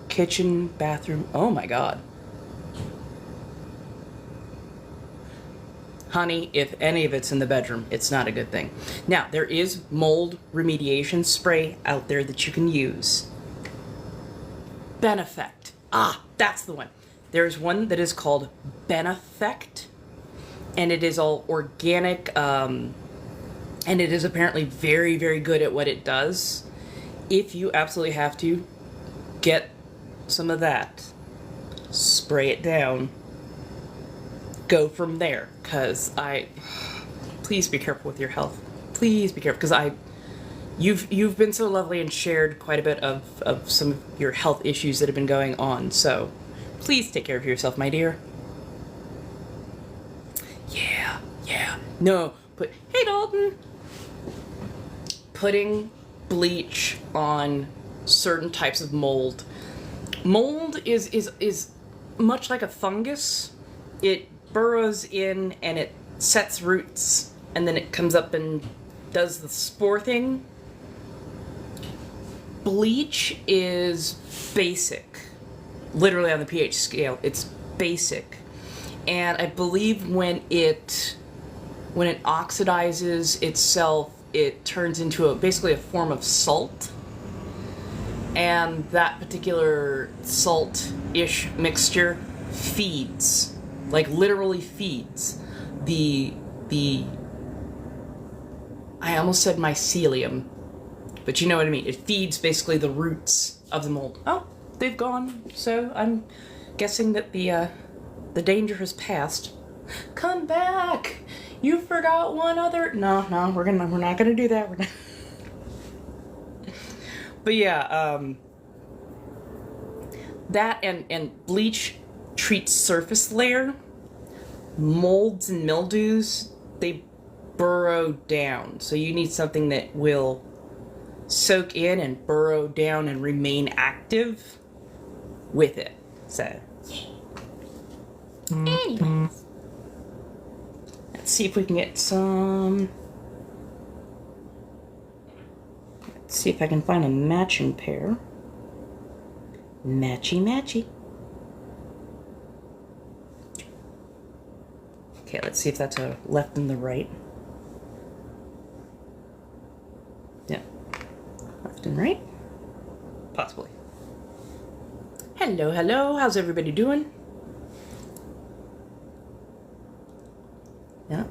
Kitchen, bathroom, oh my god. Honey, if any of it's in the bedroom, it's not a good thing. Now, there is mold remediation spray out there that you can use. Beneffect. Ah, that's the one. There's one that is called Beneffect, and it is all organic, and it is apparently very, very good at what it does. If you absolutely have to, get some of that, spray it down, go from there, because please be careful with your health. Please be careful, because you've been so lovely and shared quite a bit of some of your health issues that have been going on, so please take care of yourself, my dear. Yeah. No, but hey, Dalton. Putting bleach on certain types of mold. Mold is much like a fungus. It burrows in and it sets roots, and then it comes up and does the spore thing. Bleach is basic. Literally on the pH scale, it's basic. And I believe when it oxidizes itself, it turns into basically a form of salt. And that particular salt-ish mixture feeds, like literally feeds the I almost said mycelium, but you know what I mean. It feeds basically the roots of the mold. Oh, they've gone, so I'm guessing that the danger has passed. Come back! You forgot one other. No, we're not gonna do that. We're not. But yeah, that and bleach treats surface layer. Molds and mildews, they burrow down. So you need something that will soak in and burrow down and remain active with it. So, anyways, let's see if we can get some. Let's see if I can find a matching pair. Matchy. Okay, let's see if that's a left and the right. Yeah. Left and right? Possibly. Hello. How's everybody doing? Yeah.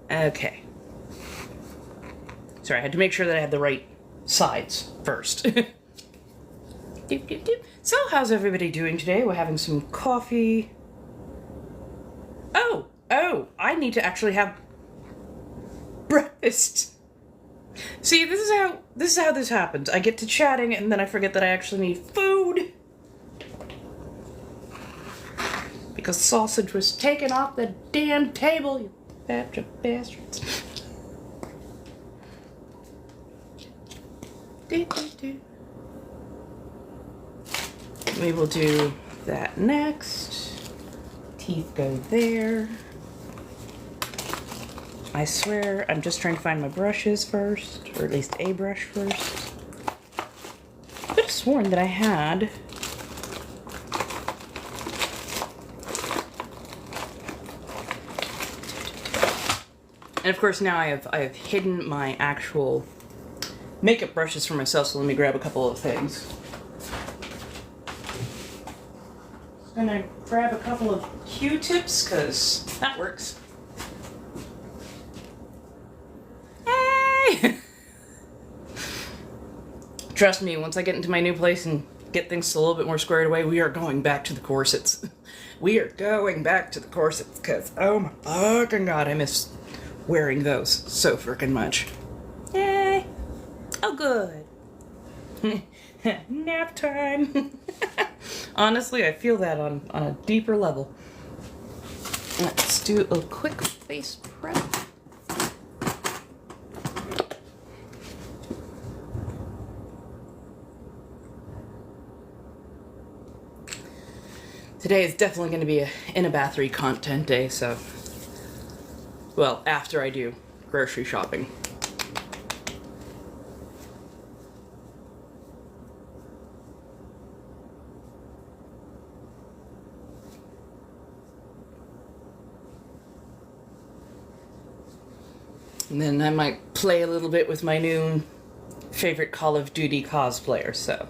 Okay. Sorry, I had to make sure that I had the right sides first. So, how's everybody doing today? We're having some coffee. Oh, I need to actually have breakfast. See, this is how this happens. I get to chatting and then I forget that I actually need food. Because sausage was taken off the damn table, you batch of bastards. We will do that next. Teeth go there. I swear, I'm just trying to find my brushes first, or at least a brush first. I could have sworn that I had. And of course now I have hidden my actual makeup brushes for myself, so let me grab a couple of things. I'm gonna grab a couple of Q-tips, because that works. Hey! Trust me, once I get into my new place and get things a little bit more squared away, we are going back to the corsets. We are going back to the corsets, because oh my fucking god, I miss wearing those so freaking much. Yay! Oh, good. Nap time. Honestly, I feel that on a deeper level. Let's do a quick face prep. Today is definitely going to be a in a bathery content day, so... Well, after I do grocery shopping. And then I might play a little bit with my new favorite Call of Duty cosplayer, so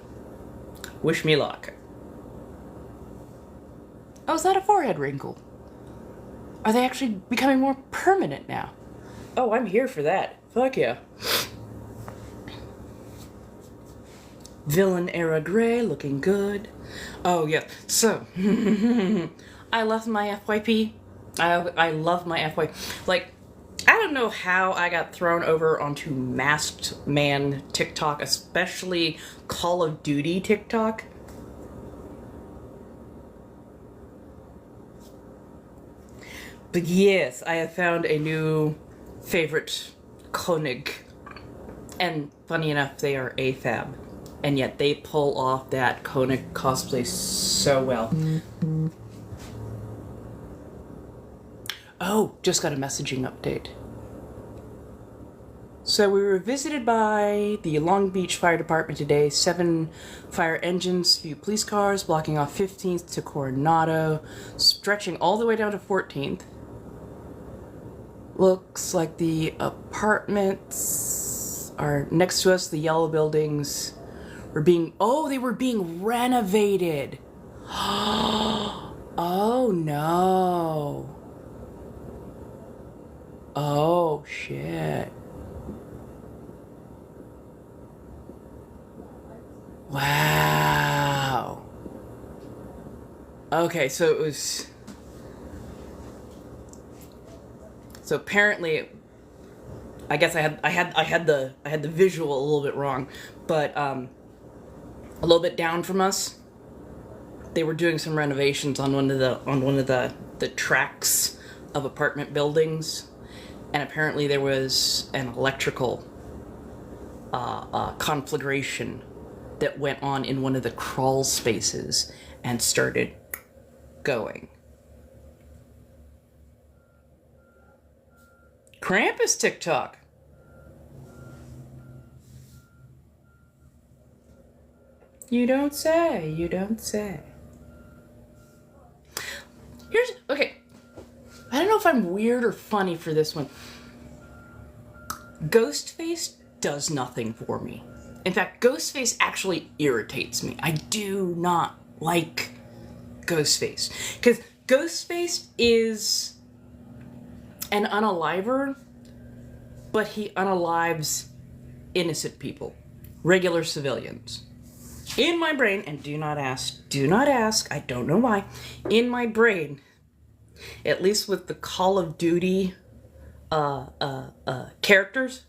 wish me luck. Oh, is that a forehead wrinkle? Are they actually becoming more permanent now? Oh, I'm here for that. Fuck yeah. Villain era gray, looking good. Oh, yeah. So, I love my FYP. I love my FYP. Like, I don't know how I got thrown over onto Masked Man TikTok, especially Call of Duty TikTok. But yes, I have found a new favorite Koenig. And funny enough, they are AFAB. And yet they pull off that Koenig cosplay so well. Oh, just got a messaging update. So we were visited by the Long Beach Fire Department today. 7 fire engines, few police cars, blocking off 15th to Coronado, stretching all the way down to 14th. Looks like the apartments are next to us. The yellow buildings were being... Oh, they were being renovated. Oh, no. Oh, shit. Wow. Okay, so it was... So apparently, I guess I had the visual a little bit wrong, but a little bit down from us, they were doing some renovations on one of the tracks of apartment buildings, and apparently there was an electrical conflagration that went on in one of the crawl spaces and started going. Krampus TikTok. You don't say, you don't say. Okay. I don't know if I'm weird or funny for this one. Ghostface does nothing for me. In fact, Ghostface actually irritates me. I do not like Ghostface. Because Ghostface is an unaliver, but he unalives innocent people, regular civilians. In my brain, and do not ask, I don't know why, in my brain, at least with the Call of Duty characters.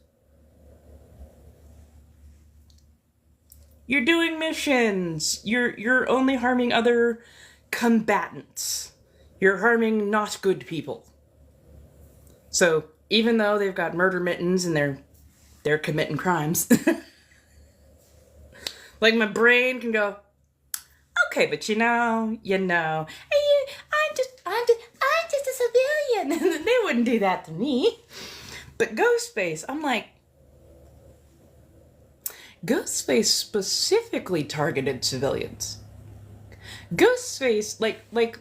You're doing missions. You're only harming other combatants. You're harming not good people. So even though they've got murder mittens and they're committing crimes, like my brain can go, okay, but you know, I'm just a civilian. They wouldn't do that to me. But Ghostface, I'm like, Ghostface specifically targeted civilians. Ghostface, like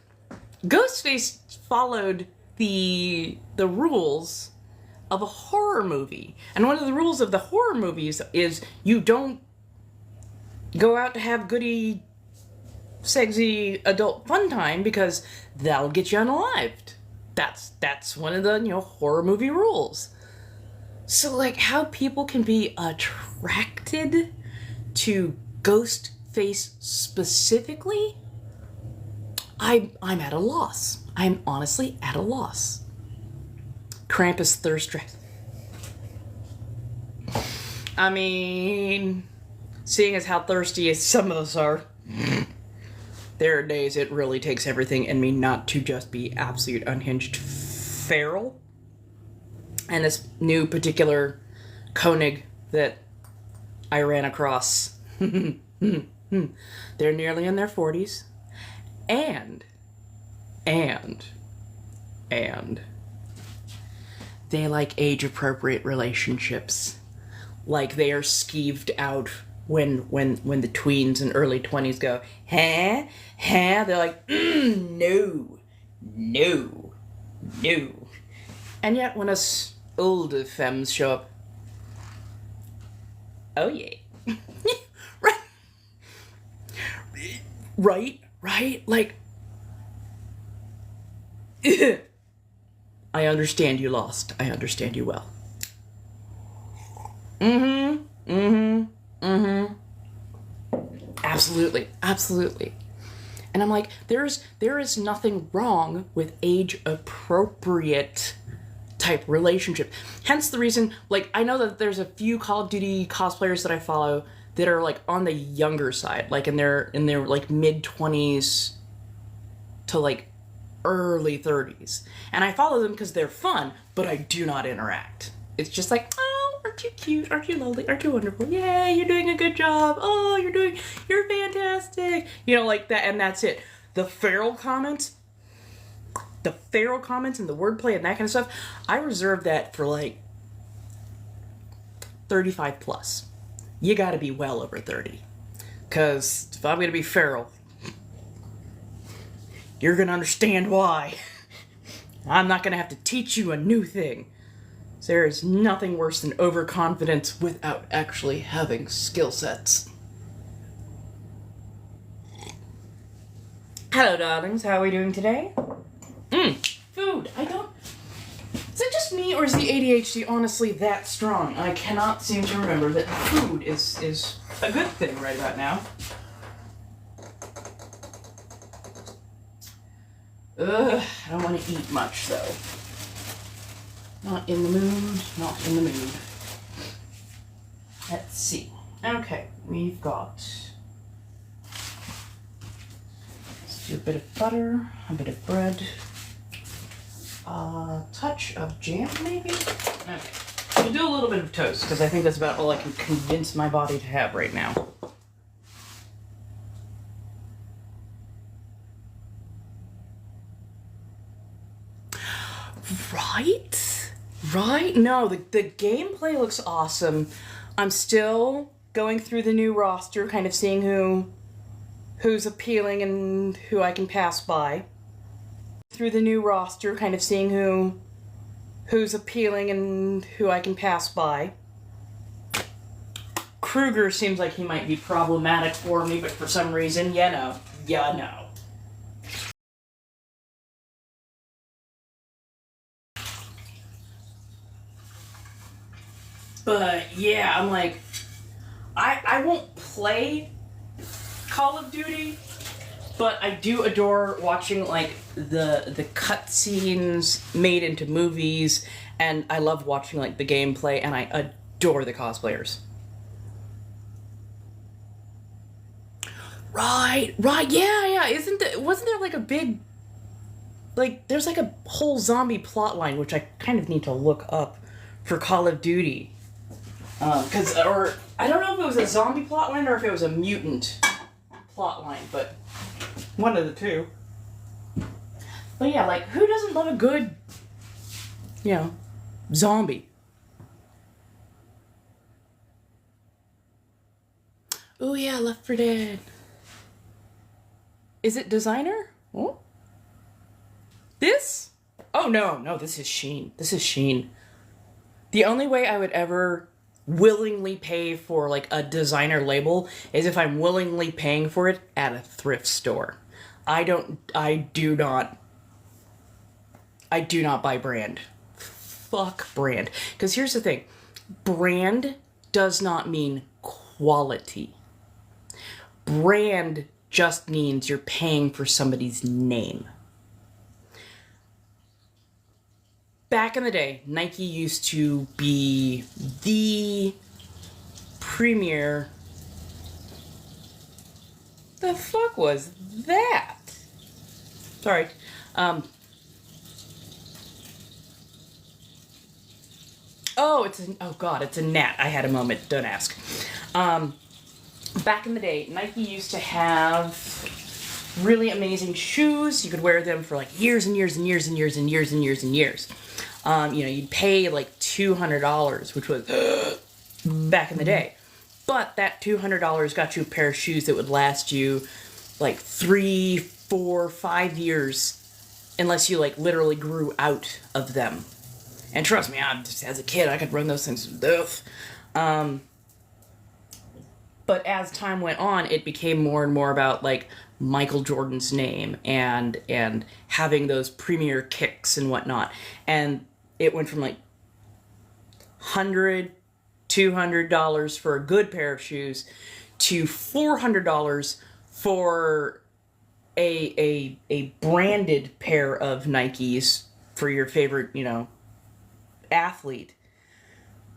Ghostface followed the rules of a horror movie. And one of the rules of the horror movies is you don't go out to have goody, sexy adult fun time because that'll get you unalived. That's one of the, horror movie rules. So, like, how people can be attracted to Ghostface specifically, I'm at a loss. I'm honestly at a loss. Krampus thirst trap. I mean, seeing as how thirsty as some of us are, there are days it really takes everything in me not to just be absolute unhinged feral. And this new particular Koenig that I ran across, they're nearly in their 40s, and they like age-appropriate relationships. Like they are skeeved out when the tweens and early 20s go, huh? They're like, no. And yet when us older femmes show up, oh yeah. Right? Like, I understand you lost. I understand you well. Absolutely. And I'm like, there is nothing wrong with age-appropriate type relationship. Hence the reason, like, I know that there's a few Call of Duty cosplayers that I follow that are, like, on the younger side, like, in their like, mid-20s to, like, early 30s. And I follow them because they're fun, but I do not interact. It's just like, oh, aren't you cute? Aren't you lovely? Aren't you wonderful? Yay, you're doing a good job. Oh, you're fantastic. Like that, and that's it. The feral comments and the wordplay and that kind of stuff, I reserve that for, like, 35 plus. You gotta be well over 30. Because if I'm gonna be feral, you're gonna understand why. I'm not gonna have to teach you a new thing. There is nothing worse than overconfidence without actually having skill sets. Hello, darlings. How are we doing today? Food. Is it just me, or is the ADHD honestly that strong? I cannot seem to remember that food is a good thing right about now. I don't want to eat much, though. Not in the mood. Let's see. Okay, we've got... Let's do a bit of butter, a bit of bread, a touch of jam, maybe? Okay. We'll do a little bit of toast, because I think that's about all I can convince my body to have right now. Right? No, the gameplay looks awesome. I'm still going through the new roster, kind of seeing who's appealing and who I can pass by. Through the new roster, kind of seeing who's appealing and who I can pass by. Kruger seems like he might be problematic for me, but for some reason, no. But yeah, I'm like, I won't play Call of Duty But I do adore watching like the cutscenes made into movies, and I love watching like the gameplay, and I adore the cosplayers. Right, yeah. Wasn't there like a big, like, there's like a whole zombie plot line, which I kind of need to look up for Call of Duty. Or I don't know if it was a zombie plot line or if it was a mutant plot line, but one of the two. But yeah, like, who doesn't love a good, zombie? Oh yeah, Left 4 Dead. Is it designer? Oh. This? Oh no, this is Sheen. This is Sheen. The only way I would ever willingly pay for like a designer label is if I'm willingly paying for it at a thrift store. I do not buy brand. Fuck brand. Because here's the thing. Brand does not mean quality. Brand just means you're paying for somebody's name. Back in the day, Nike used to be the premier... The fuck was that? Sorry. It's a gnat. I had a moment. Don't ask. Back in the day, Nike used to have really amazing shoes. You could wear them for like years and years and years and years and years and years and years. You'd pay like $200, which was back in the day. But that $200 got you a pair of shoes that would last you like 3, 4, 5 years, unless you like literally grew out of them. And trust me, as a kid, I could run those things to death. But as time went on, it became more and more about like Michael Jordan's name and having those premier kicks and whatnot. And it went from like $100, $200 for a good pair of shoes to $400 for a branded pair of Nikes for your favorite, athlete.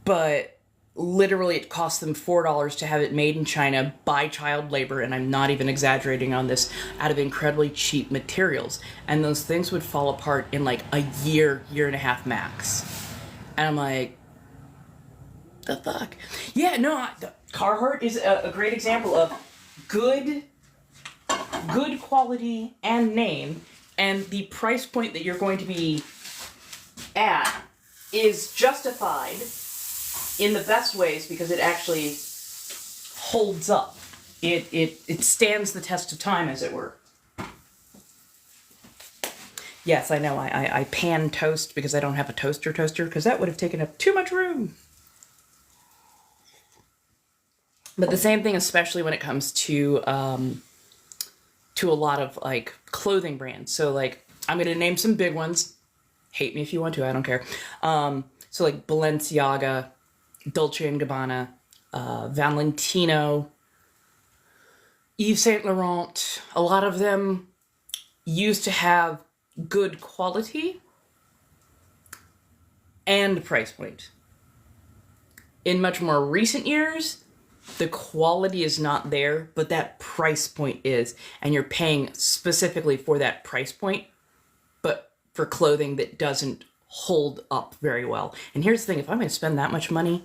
But literally it cost them $4 to have it made in China by child labor, and I'm not even exaggerating on this, out of incredibly cheap materials. And those things would fall apart in like a year and a half max. And I'm like, the fuck? Yeah, no, Carhartt is a great example of good quality and name, and the price point that you're going to be at is justified in the best ways because it actually holds up. It stands the test of time, as it were. Yes, I know, I pan toast because I don't have a toaster because that would have taken up too much room. But the same thing, especially when it comes to a lot of like clothing brands. So like, I'm going to name some big ones. Hate me if you want to, I don't care. So like Balenciaga, Dolce & Gabbana, Valentino, Yves Saint Laurent. A lot of them used to have good quality and price point. In much more recent years, the quality is not there, but that price point is, and you're paying specifically for that price point, but for clothing that doesn't hold up very well. And here's the thing, if I'm going to spend that much money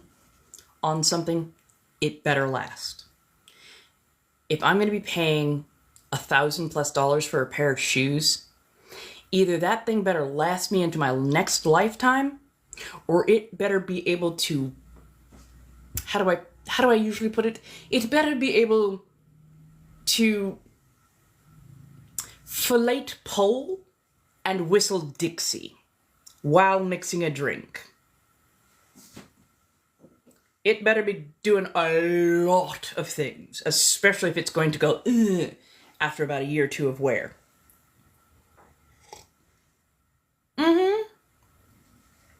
on something, it better last. If I'm going to be paying $1,000+ for a pair of shoes, either that thing better last me into my next lifetime, or it better be able to, how do I usually put it? It better be able to fillet pole and whistle Dixie while mixing a drink. It better be doing a lot of things, especially if it's going to go after about a year or two of wear.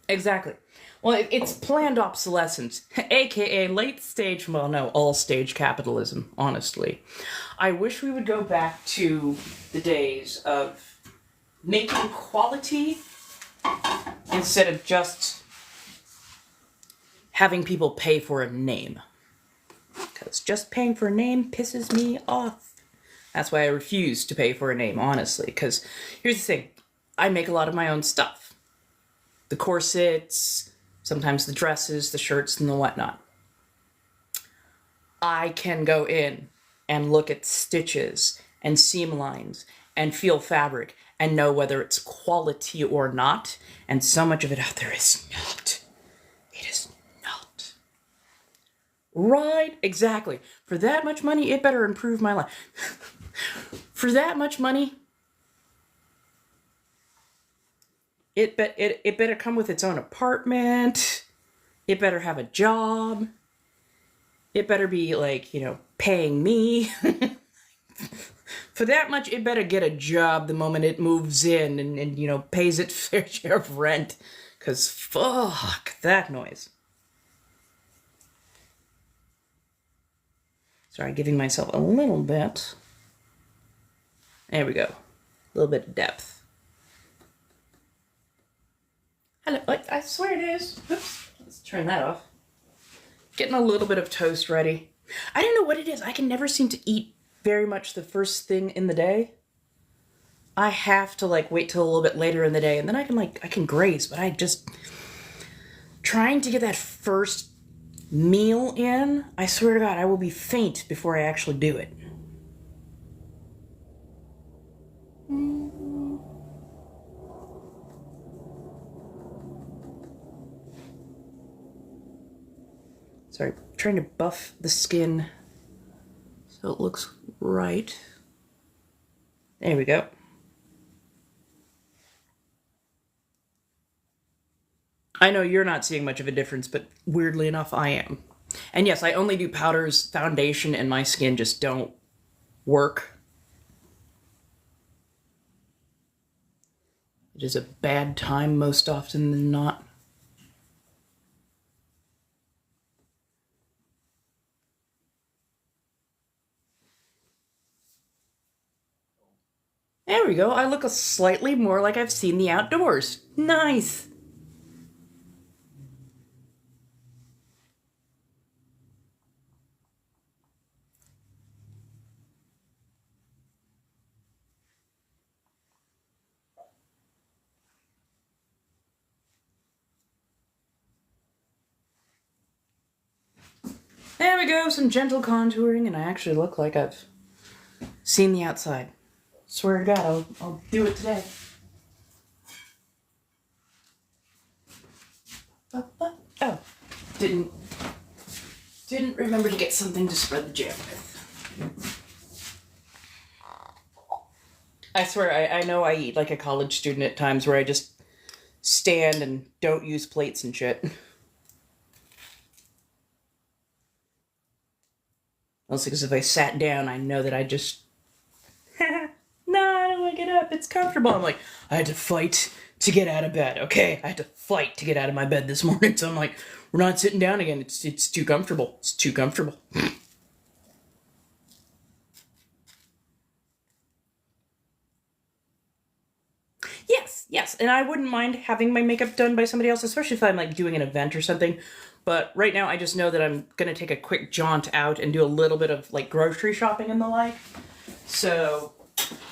Exactly. Well, it's planned obsolescence, aka late stage, well, no, all stage capitalism, honestly. I wish we would go back to the days of making quality instead of just having people pay for a name. Because just paying for a name pisses me off. That's why I refuse to pay for a name, honestly. Because here's the thing, I make a lot of my own stuff. The corsets, sometimes the dresses, the shirts, and the whatnot. I can go in and look at stitches and seam lines and feel fabric and know whether it's quality or not. And so much of it out there is not. It is not. Right? Exactly. For that much money, it better improve my life. For that much money, it better come with its own apartment. It better have a job. It better be, like, paying me. For that much, it better get a job the moment it moves in and pays its fair share of rent. Because fuck that noise. Sorry, giving myself a little bit. There we go. A little bit of depth. Hello, I swear it is. Oops, let's turn that off. Getting a little bit of toast ready. I don't know what it is. I can never seem to eat very much the first thing in the day. I have to wait till a little bit later in the day, and then I can graze, but I just trying to get that first meal in. I swear to God, I will be faint before I actually do it. Sorry, trying to buff the skin so it looks right. There we go. I know you're not seeing much of a difference, but weirdly enough, I am. And yes, I only do powders. Foundation and my skin just don't work. It is a bad time most often than not. There we go. I look slightly more like I've seen the outdoors. Nice. There we go, some gentle contouring, and I actually look like I've seen the outside. Swear to God, I'll do it today. Oh, didn't remember to get something to spread the jam with. I swear, I know I eat like a college student at times where I just stand and don't use plates and shit. Mostly because if I sat down, I know that I just... No, I don't want to get up. It's comfortable. I'm like, I had to fight to get out of bed. Okay, I had to fight to get out of my bed this morning. So I'm like, we're not sitting down again. It's too comfortable. It's too comfortable. Yes, and I wouldn't mind having my makeup done by somebody else, especially if I'm doing an event or something. But right now, I just know that I'm gonna take a quick jaunt out and do a little bit of grocery shopping and the like. So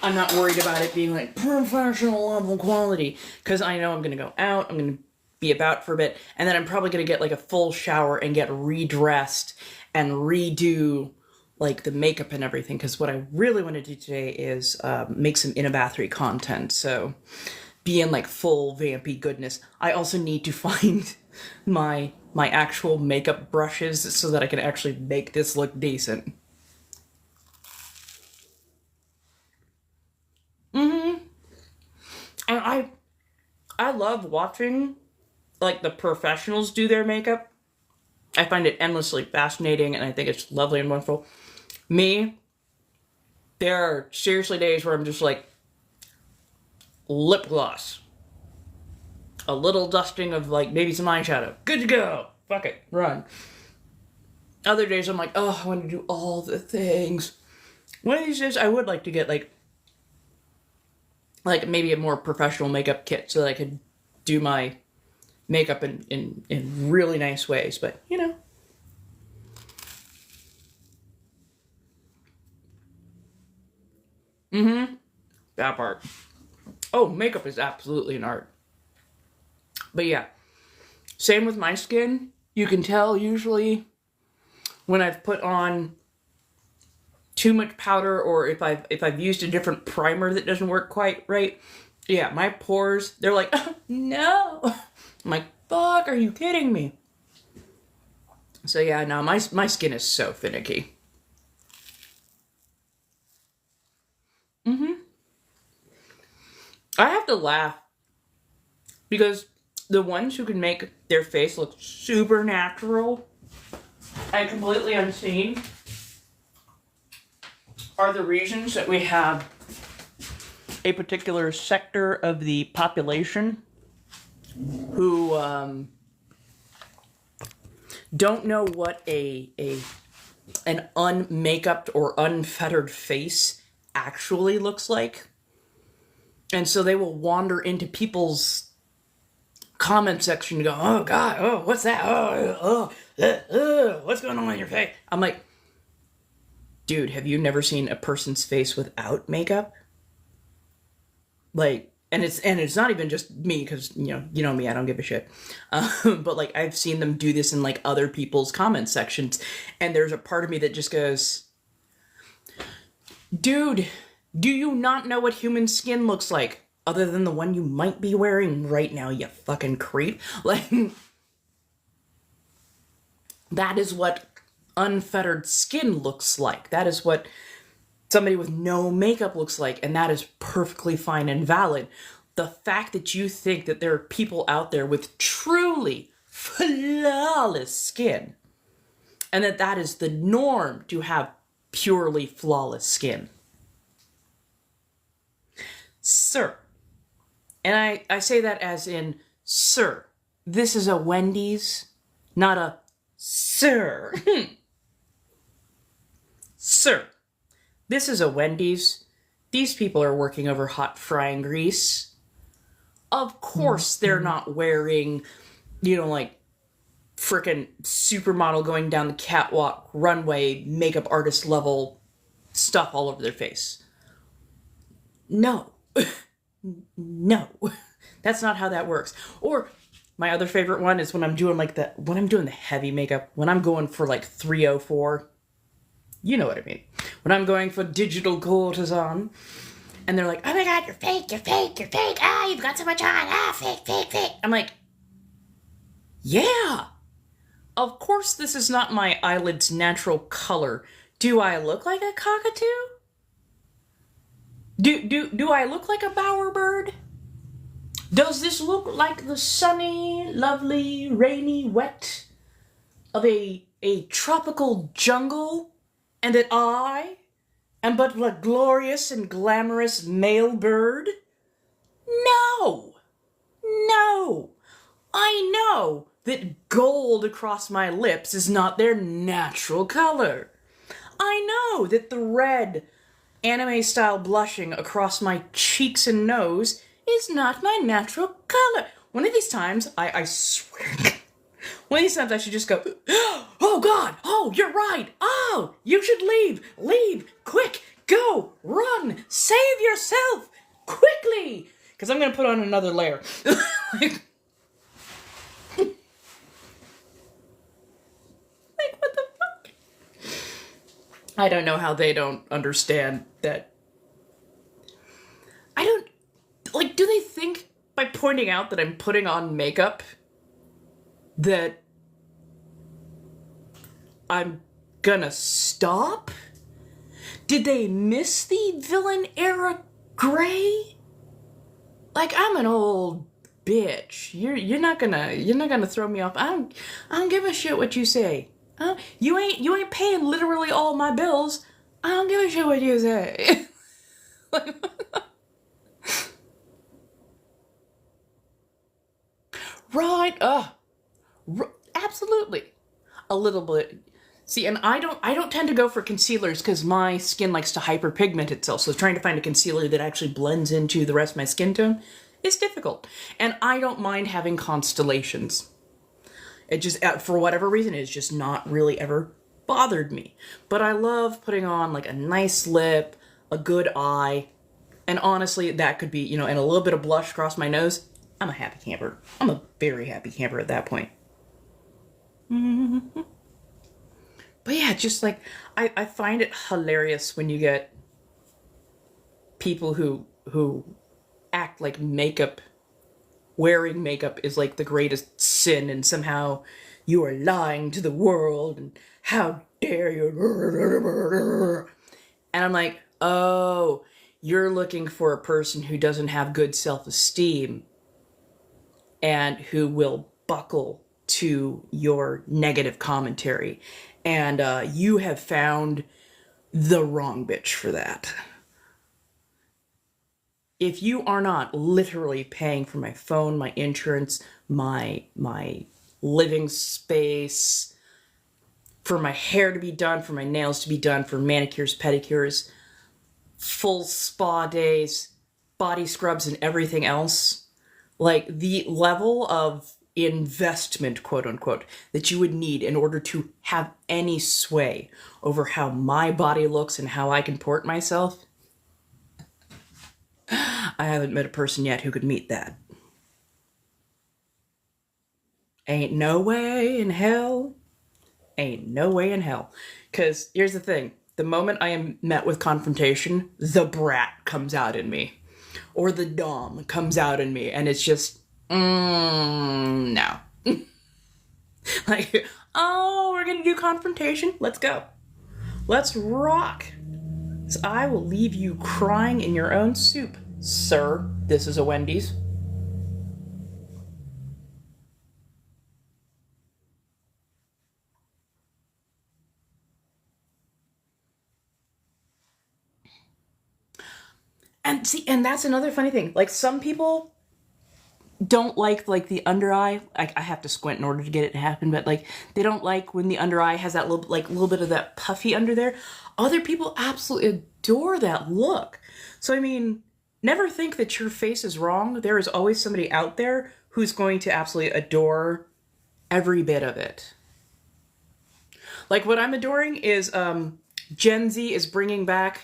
I'm not worried about it being professional level quality, because I know I'm gonna go out, I'm gonna be about for a bit, and then I'm probably gonna get a full shower and get redressed and redo the makeup and everything, because what I really want to do today is make some in a bathery content, so be in full vampy goodness. I also need to find my actual makeup brushes so that I can actually make this look decent. And I love watching the professionals do their makeup. I find it endlessly fascinating, and I think it's lovely and wonderful. Me, there are seriously days where I'm just lip gloss. a little dusting of like maybe some eyeshadow. Good to go. Fuck it. Run. Other days I'm like, oh, I want to do all the things. One of these days I would like to get like maybe a more professional makeup kit so that I could do my makeup in really nice ways, but you know. That part. Oh, makeup is absolutely an art. But yeah, same with my skin. You can tell usually when I've put on too much powder or if I've used a different primer that doesn't work quite right. Yeah, my pores, they're like, oh, no. I'm like, fuck, are you kidding me? So yeah, no, my skin is so finicky. I have to laugh because the ones who can make their face look super natural and completely unseen are the regions that we have a particular sector of the population who don't know what an unmakeuped or unfettered face actually looks like. And so they will wander into people's comment section and go, oh God, oh, what's that? What's going on in your face? I'm like, dude, have you never seen a person's face without makeup? Like, and it's not even just me, because you know me, I don't give a shit. But like, I've seen them do this in like other people's comment sections, and there's a part of me that just goes, dude, do you not know what human skin looks like other than the one you might be wearing right now, you fucking creep? Like, that is what unfettered skin looks like. That is what somebody with no makeup looks like, and that is perfectly fine and valid. The fact that you think that there are people out there with truly flawless skin, and that is the norm to have purely flawless skin. Sir, and I say that as in, sir, this is a Wendy's, not a sir. Sir, this is a Wendy's. These people are working over hot frying grease. Of course they're not wearing, like frickin' supermodel going down the catwalk, runway, makeup artist level stuff all over their face. No. No. That's not how that works. Or my other favorite one is when I'm doing the heavy makeup, when I'm going for like 304. You know what I mean. When I'm going for digital cortisone, and they're like, oh my God, you're fake, ah, you've got so much on, ah, fake. I'm like, yeah, of course this is not my eyelid's natural color. Do I look like a cockatoo? Do I look like a bowerbird? Does this look like the sunny, lovely, rainy wet of a tropical jungle? And that I am but a glorious and glamorous male bird? No! I know that gold across my lips is not their natural color. I know that the red, anime-style blushing across my cheeks and nose is not my natural color. One of these times, I swear... One of these times I should just go, oh God, oh, you're right, oh, you should leave, quick, go, run, save yourself, quickly, because I'm going to put on another layer. Like, what the fuck? I don't know how they don't understand that. Do they think by pointing out that I'm putting on makeup that I'm gonna stop? Did they miss the villain era gray? Like, I'm an old bitch. You're not gonna throw me off. I don't give a shit what you say. You ain't paying literally all my bills. I don't give a shit what you say. Right. Absolutely. A little bit. See, and I don't tend to go for concealers because my skin likes to hyperpigment itself. So trying to find a concealer that actually blends into the rest of my skin tone is difficult. And I don't mind having constellations. It just, for whatever reason, it's just not really ever bothered me. But I love putting on like a nice lip, a good eye, and honestly, that could be, you know, and a little bit of blush across my nose. I'm a happy camper. I'm a very happy camper at that point. But yeah, just like, I find it hilarious when you get people who act like wearing makeup is like the greatest sin, and somehow you are lying to the world, and how dare you. And I'm like, oh, you're looking for a person who doesn't have good self-esteem and who will buckle to your negative commentary. And you have found the wrong bitch for that. If you are not literally paying for my phone, my insurance, my living space, for my hair to be done, for my nails to be done, for manicures, pedicures, full spa days, body scrubs, and everything else, like the level of investment, quote unquote, that you would need in order to have any sway over how my body looks and how I comport myself, I haven't met a person yet who could meet that. Ain't no way in hell. Ain't no way in hell. Because here's the thing. The moment I am met with confrontation, the brat comes out in me. Or the dom comes out in me. And it's just, no. Like, oh, we're going to do confrontation? Let's go. Let's rock. So I will leave you crying in your own soup, sir. This is a Wendy's. And see, and that's another funny thing. Like, some people don't like the under eye. I have to squint in order to get it to happen, but like, they don't like when the under eye has that little bit of that puffy under there. Other people absolutely adore that look. So I mean, never think that your face is wrong. There is always somebody out there who's going to absolutely adore every bit of it. Like, what I'm adoring is Gen Z is bringing back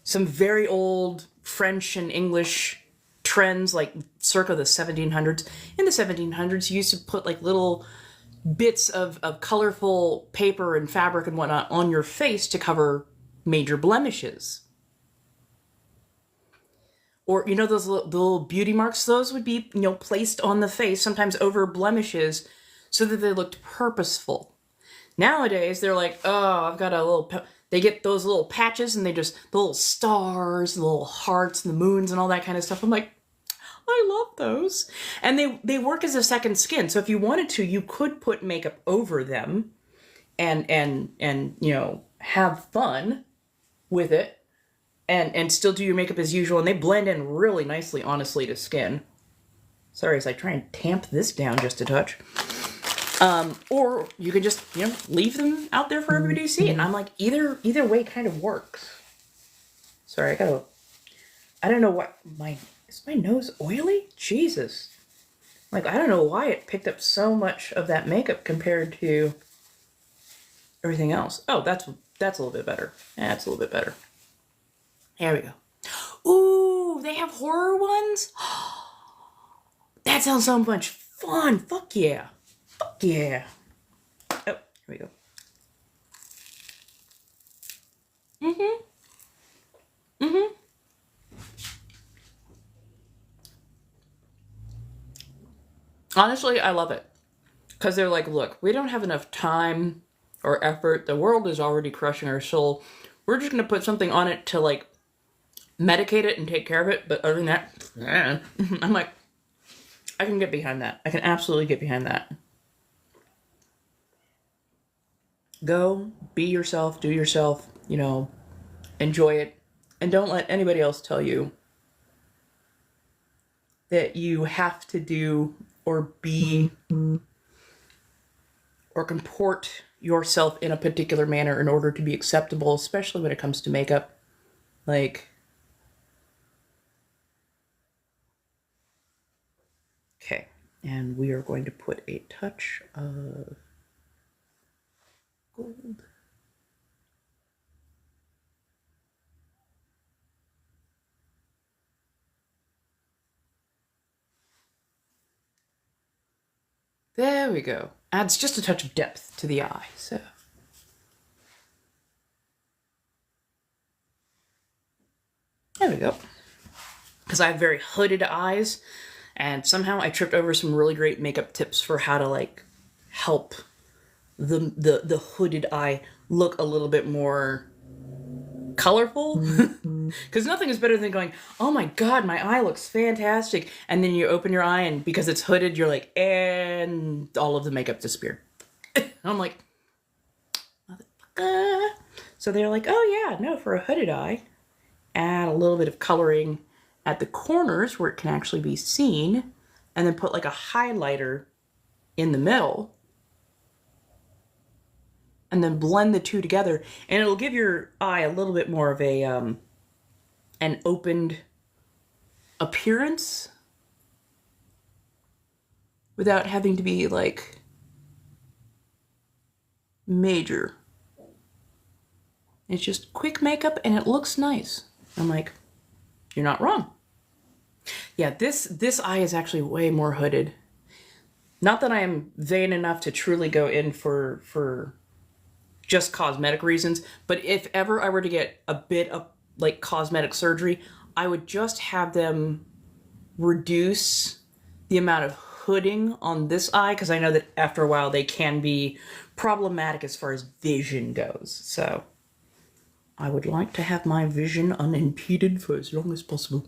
some very old French and English trends, like circa the 1700s. In the 1700s, you used to put like little bits of colorful paper and fabric and whatnot on your face to cover major blemishes. Or, you know, those little beauty marks, those would be, you know, placed on the face, sometimes over blemishes, so that they looked purposeful. Nowadays, they're like, oh, I've got a little... They get those little patches, and they just... the little stars, the little hearts, and the moons, and all that kind of stuff. I'm like, I love those. And they work as a second skin. So if you wanted to, you could put makeup over them and you know, have fun with it and still do your makeup as usual. And they blend in really nicely, honestly, to skin. Sorry, as I try and tamp this down just a touch. Or you can just, you know, leave them out there for everybody to see. And I'm like, either way kind of works. Sorry, I don't know what is my nose oily? Jesus. Like, I don't know why it picked up so much of that makeup compared to everything else. Oh, that's a little bit better. That's a little bit better. There we go. Ooh, they have horror ones? That sounds so much fun. Fuck yeah. Fuck yeah. Oh, here we go. Honestly, I love it. Because they're like, look, we don't have enough time or effort. The world is already crushing our soul. We're just going to put something on it to, like, medicate it and take care of it. But other than that, I'm like, I can get behind that. I can absolutely get behind that. Go, be yourself, do yourself, you know, enjoy it. And don't let anybody else tell you that you have to do or be or comport yourself in a particular manner in order to be acceptable, especially when it comes to makeup. Like, okay, and we are going to put a touch of gold. There we go. Adds just a touch of depth to the eye, so. There we go. Because I have very hooded eyes, and somehow I tripped over some really great makeup tips for how to, like, help the hooded eye look a little bit more colorful. Because nothing is better than going, oh my god, my eye looks fantastic, and then you open your eye and because it's hooded you're like, and all of the makeup disappeared. I'm like, motherfucker. So they're like, oh yeah, no, for a hooded eye, add a little bit of coloring at the corners where it can actually be seen, and then put like a highlighter in the middle, and then blend the two together, and it'll give your eye a little bit more of a an opened appearance without having to be like major. It's just quick makeup and it looks nice. I'm like, you're not wrong. Yeah, this eye is actually way more hooded. Not that I am vain enough to truly go in for just cosmetic reasons, but if ever I were to get a bit of like cosmetic surgery, I would just have them reduce the amount of hooding on this eye, because I know that after a while they can be problematic as far as vision goes. So I would like to have my vision unimpeded for as long as possible.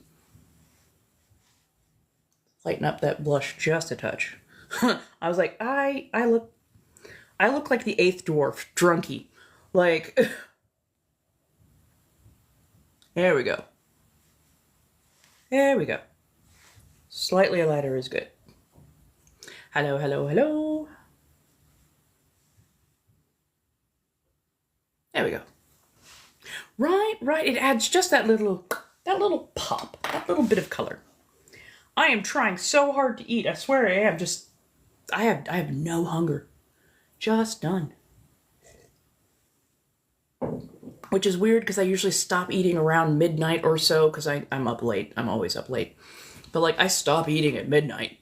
Lighten up that blush just a touch. I was like, I look like the 8th dwarf, drunky. Like, there we go. There we go. Slightly lighter is good. Hello, hello, hello. There we go. Right. It adds just that little pop, that little bit of color. I am trying so hard to eat. I swear I am. I have no hunger. Just done. Which is weird because I usually stop eating around midnight or so because I'm up late. I'm always up late. But like, I stop eating at midnight.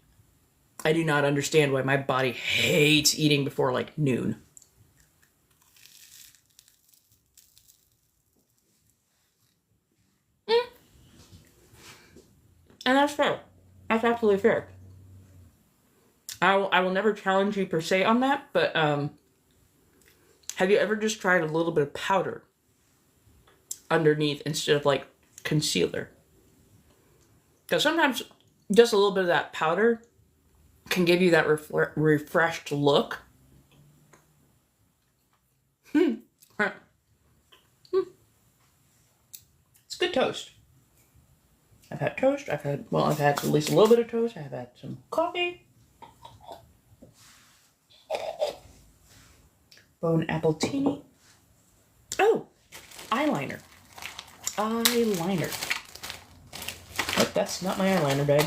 I do not understand why my body hates eating before like noon. And that's fair. That's absolutely fair. I will never challenge you per se on that, but have you ever just tried a little bit of powder underneath instead of like concealer? Because sometimes just a little bit of that powder can give you that refreshed look. It's good toast. I've had toast. I've had at least a little bit of toast. I've had some coffee. Bone appletini. Oh, eyeliner. Eyeliner. Oh, that's not my eyeliner, babe.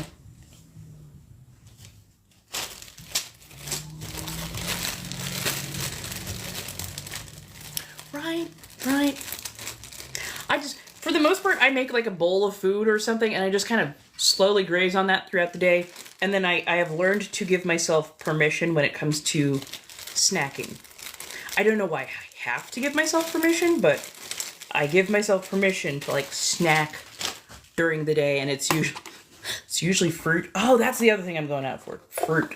Right. For the most part, I make like a bowl of food or something, and I just kind of slowly graze on that throughout the day. And then I have learned to give myself permission when it comes to snacking. I don't know why I have to give myself permission, but I give myself permission to like snack during the day, and it's usually fruit. Oh, that's the other thing I'm going out for. Fruit.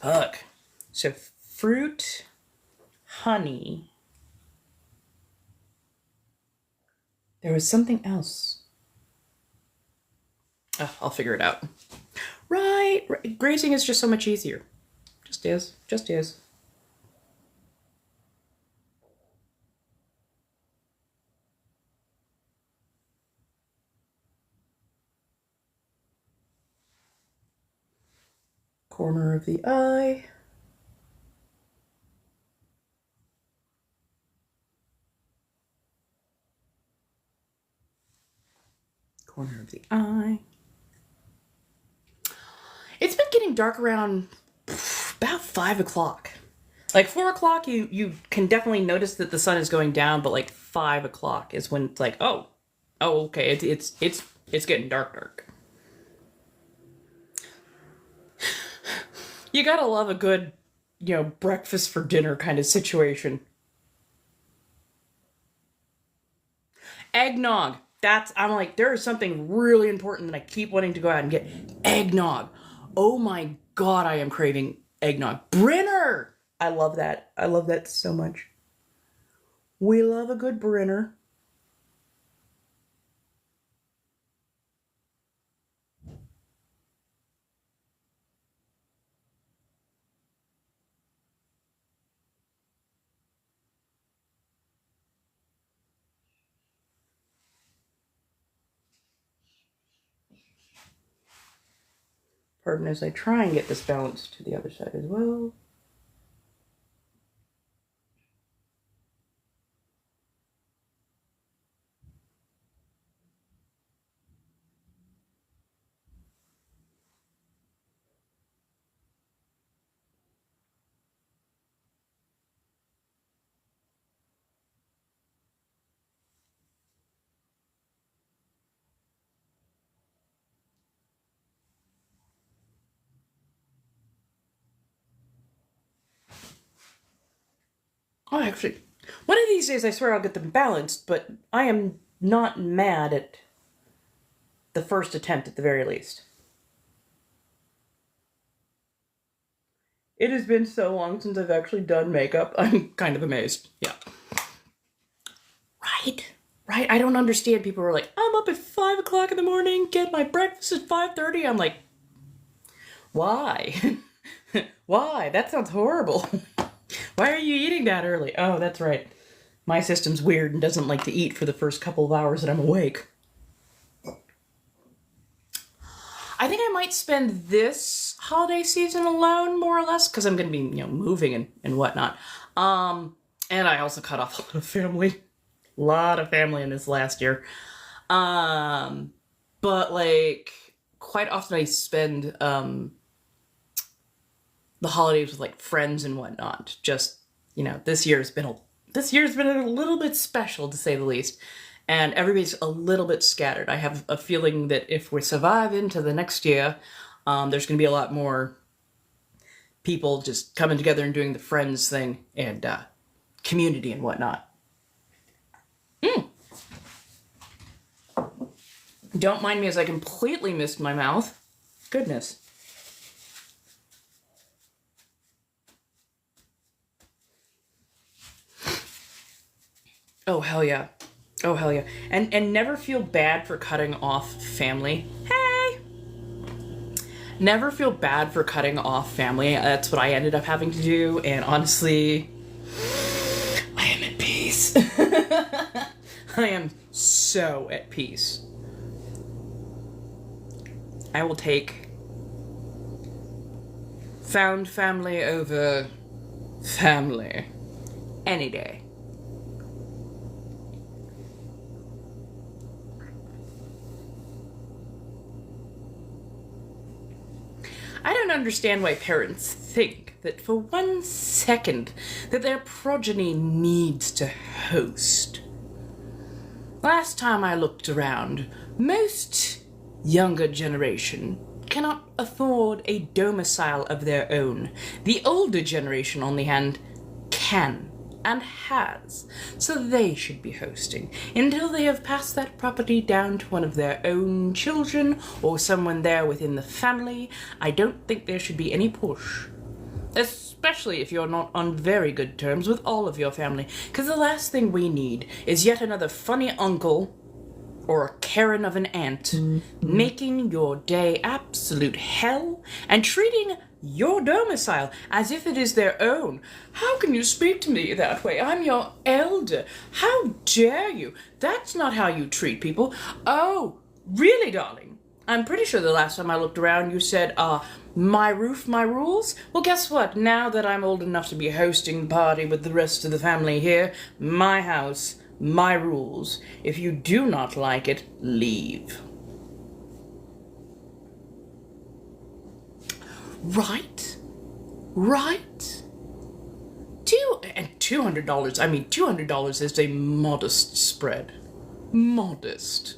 Fuck. So fruit, honey. There was something else. Oh, I'll figure it out. Right. Grazing is just so much easier. Just is. Corner of the eye. Corner of the eye. It's been getting dark around about 5 o'clock. Like 4 o'clock, you can definitely notice that the sun is going down, but like 5 o'clock is when it's like, oh, okay, it's getting dark. You gotta love a good, breakfast for dinner kind of situation. Eggnog. I'm like, there is something really important that I keep wanting to go out and get. Eggnog. Oh my God, I am craving eggnog. Brenner! I love that. I love that so much. We love a good Brenner. Pardon as I try and get this balanced to the other side as well. Oh, actually, one of these days I swear I'll get them balanced, but I am not mad at the first attempt at the very least. It has been so long since I've actually done makeup. I'm kind of amazed. Yeah. Right? I don't understand. People are like, I'm up at 5 o'clock in the morning, get my breakfast at 5:30. I'm like, why? Why? That sounds horrible. Why are you eating that early? Oh, that's right. My system's weird and doesn't like to eat for the first couple of hours that I'm awake. I think I might spend this holiday season alone, more or less, because I'm going to be, moving and whatnot. And I also cut off a lot of family. A lot of family in this last year. But, like, quite often I spend the holidays with like friends and whatnot. Just, this year's been a little bit special, to say the least, and everybody's a little bit scattered. I have a feeling that if we survive into the next year, there's going to be a lot more people just coming together and doing the friends thing and community and whatnot. Don't mind me as I completely missed my mouth. Goodness. Oh, hell yeah. Oh, hell yeah. And never feel bad for cutting off family. Hey! Never feel bad for cutting off family. That's what I ended up having to do, and honestly, I am at peace. I am so at peace. I will take found family over family any day. I don't understand why parents think that for 1 second that their progeny needs to host. Last time I looked around, most younger generation cannot afford a domicile of their own. The older generation, on the hand, can and has, so they should be hosting until they have passed that property down to one of their own children or someone there within the family. I don't think there should be any push, especially if you're not on very good terms with all of your family, because the last thing we need is yet another funny uncle or a Karen of an aunt making your day absolute hell and treating your domicile as if it is their own. How can you speak to me that way? I'm your elder. How dare you? That's not how you treat people. Oh, really, darling? I'm pretty sure the last time I looked around you said, My roof, my rules? Well, guess what? Now that I'm old enough to be hosting the party with the rest of the family here, my house, my rules. If you do not like it, leave. Right? Right? $200, I mean, $200 is a modest spread. Modest.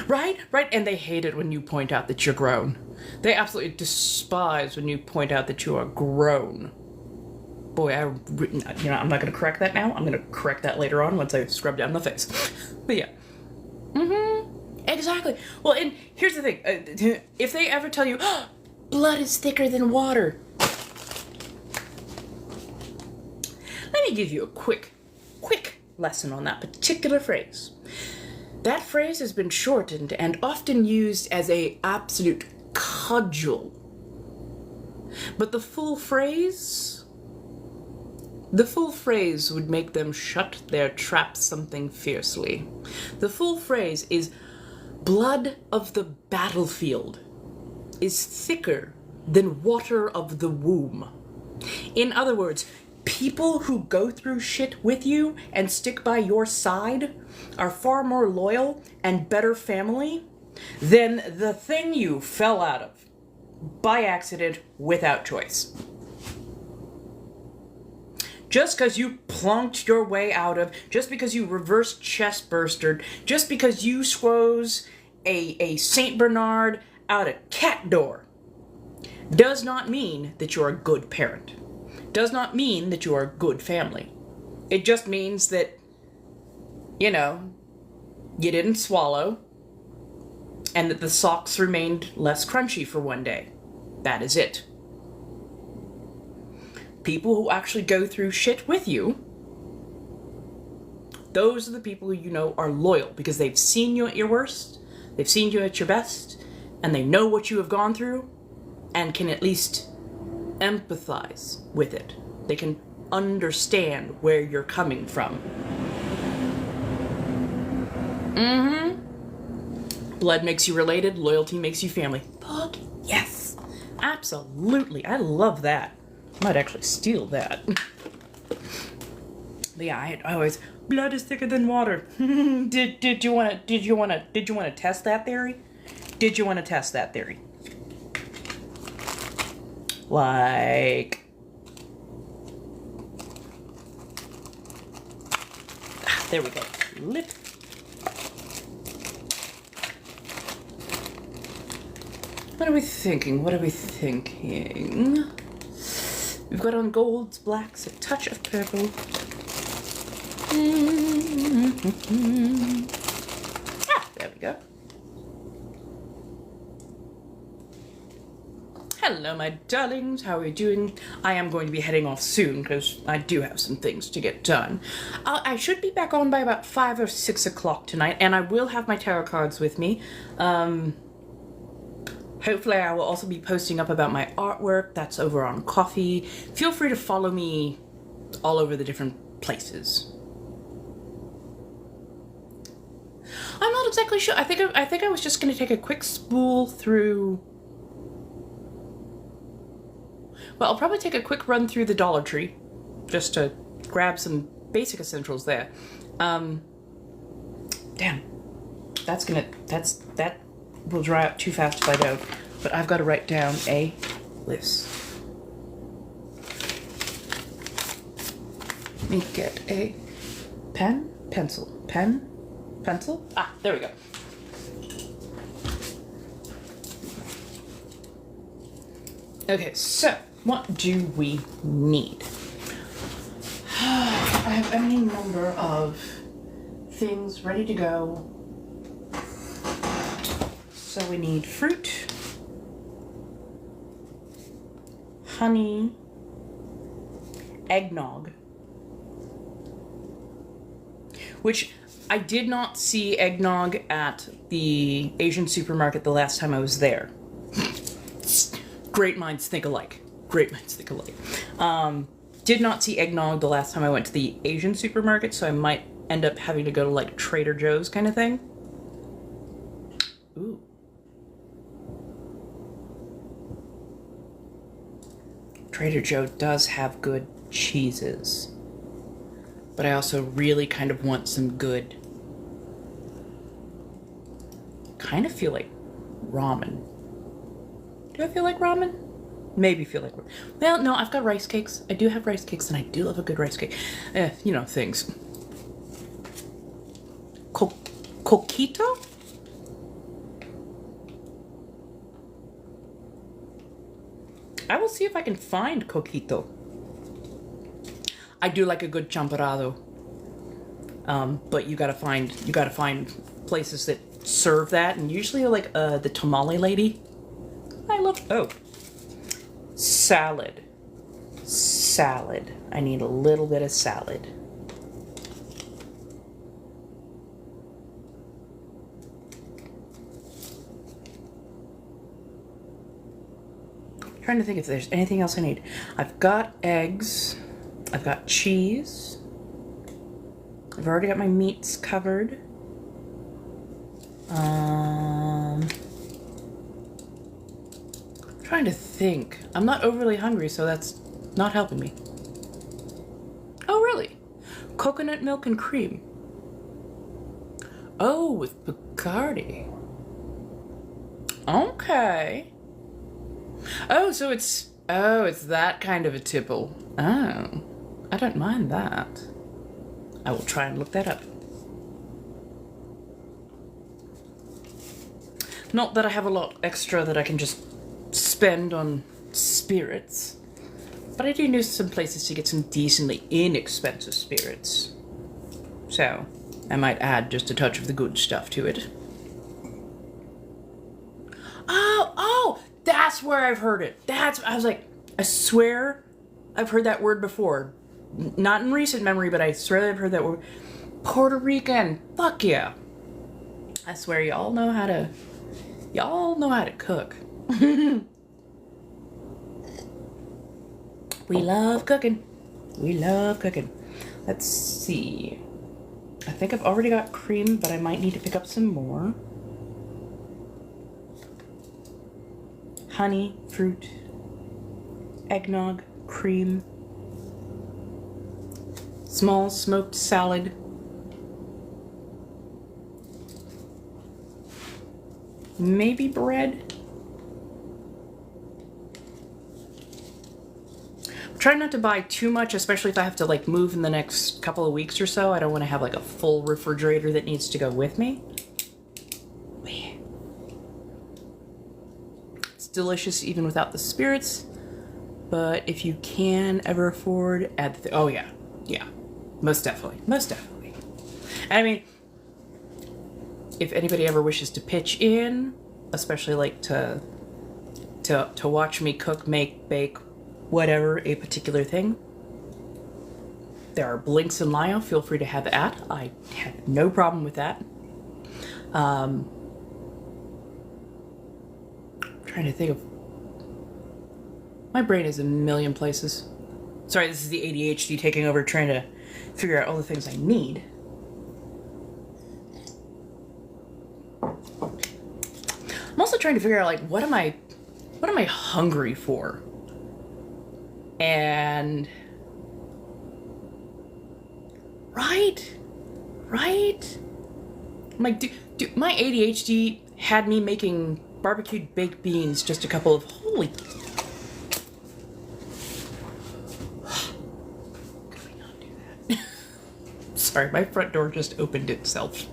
Right? Right? And they hate it when you point out that you're grown. They absolutely despise when you point out that you are grown. Boy, I'm not going to correct that now. I'm going to correct that later on once I scrub down the face. But yeah. Exactly. Well, and here's the thing. If they ever tell you, oh, blood is thicker than water. Let me give you a quick lesson on that particular phrase. That phrase has been shortened and often used as a absolute cudgel. But the full phrase would make them shut their traps something fiercely. The full phrase is, blood of the battlefield is thicker than water of the womb. In other words, people who go through shit with you and stick by your side are far more loyal and better family than the thing you fell out of by accident without choice. Just because you plunked your way out of, just because you reverse chest burstered, just because you squoze a Saint Bernard out a cat door, does not mean that you're a good parent. Does not mean that you are a good family. It just means that, you didn't swallow, and that the socks remained less crunchy for one day. That is it. People who actually go through shit with you, those are the people who you know are loyal because they've seen you at your worst, they've seen you at your best, and they know what you have gone through and can at least empathize with it. They can understand where you're coming from. Blood makes you related, loyalty makes you family. Fuck yes. Absolutely. I love that. I might actually steal that. But yeah, I always, blood is thicker than water. Did you want to test that theory? Did you want to test that theory? Like, there we go. Lip. What are we thinking? We've got on golds, blacks, a touch of purple. There we go. Hello, my darlings. How are you doing? I am going to be heading off soon because I do have some things to get done. I should be back on by about 5 or 6 o'clock tonight, and I will have my tarot cards with me. Hopefully I will also be posting up about my artwork. That's over on Coffee. Feel free to follow me all over the different places. I'm not exactly sure. I think I was just going to take a quick spool through. Well, I'll probably take a quick run through the Dollar Tree just to grab some basic essentials there. Damn. That will dry up too fast if I don't. But I've got to write down a list. Let me get a pen, pencil. Ah, there we go. Okay, so what do we need? I have any number of things ready to go. So we need fruit, honey, eggnog, which I did not see eggnog at the Asian supermarket the last time I was there. Great minds think alike. Great minds think alike. Did not see eggnog the last time I went to the Asian supermarket, so I might end up having to go to like Trader Joe's kind of thing. Ooh. Trader Joe does have good cheeses. But I also really kind of want some good... kind of feel like ramen. Do I feel like ramen? Maybe feel like ramen. Well, no, I've got rice cakes. I do have rice cakes, and I do love a good rice cake. You know, things. Coquito? I will see if I can find coquito. I do like a good champorado. But you gotta find places that serve that, and usually like the tamale lady. I love salad. I need a little bit of salad. Trying to think if there's anything else I need. I've got eggs. I've got cheese. I've already got my meats covered. Trying to think. I'm not overly hungry, so that's not helping me. Oh, really? Coconut milk and cream. Oh, with Bacardi. Okay. Oh, so it's that kind of a tipple. Oh, I don't mind that. I will try and look that up. Not that I have a lot extra that I can just spend on spirits, but I do know some places to get some decently inexpensive spirits. So, I might add just a touch of the good stuff to it. Oh, that's where I've heard it. I was like, I swear I've heard that word before. Not in recent memory, but I swear I've heard that word. Puerto Rican. Fuck yeah. I swear y'all know how to cook. We love cooking. Let's see. I think I've already got cream, but I might need to pick up some more. Honey, fruit, eggnog, cream, small smoked salad, maybe bread. Try not to buy too much, especially if I have to like move in the next couple of weeks or so. I don't want to have like a full refrigerator that needs to go with me. It's delicious even without the spirits, but if you can ever afford, add the oh yeah, most definitely. I mean, if anybody ever wishes to pitch in, especially like to watch me cook, make, bake, whatever, a particular thing, there are blinks in Lyle. Feel free to have at. I have no problem with that. Trying to think of... My brain is a million places. Sorry, this is the ADHD taking over, trying to figure out all the things I need. I'm also trying to figure out, like, what am I hungry for? And... Right? I'm like, dude, my ADHD had me making barbecued baked beans just a couple of... Holy... Could we not do that? Sorry, my front door just opened itself.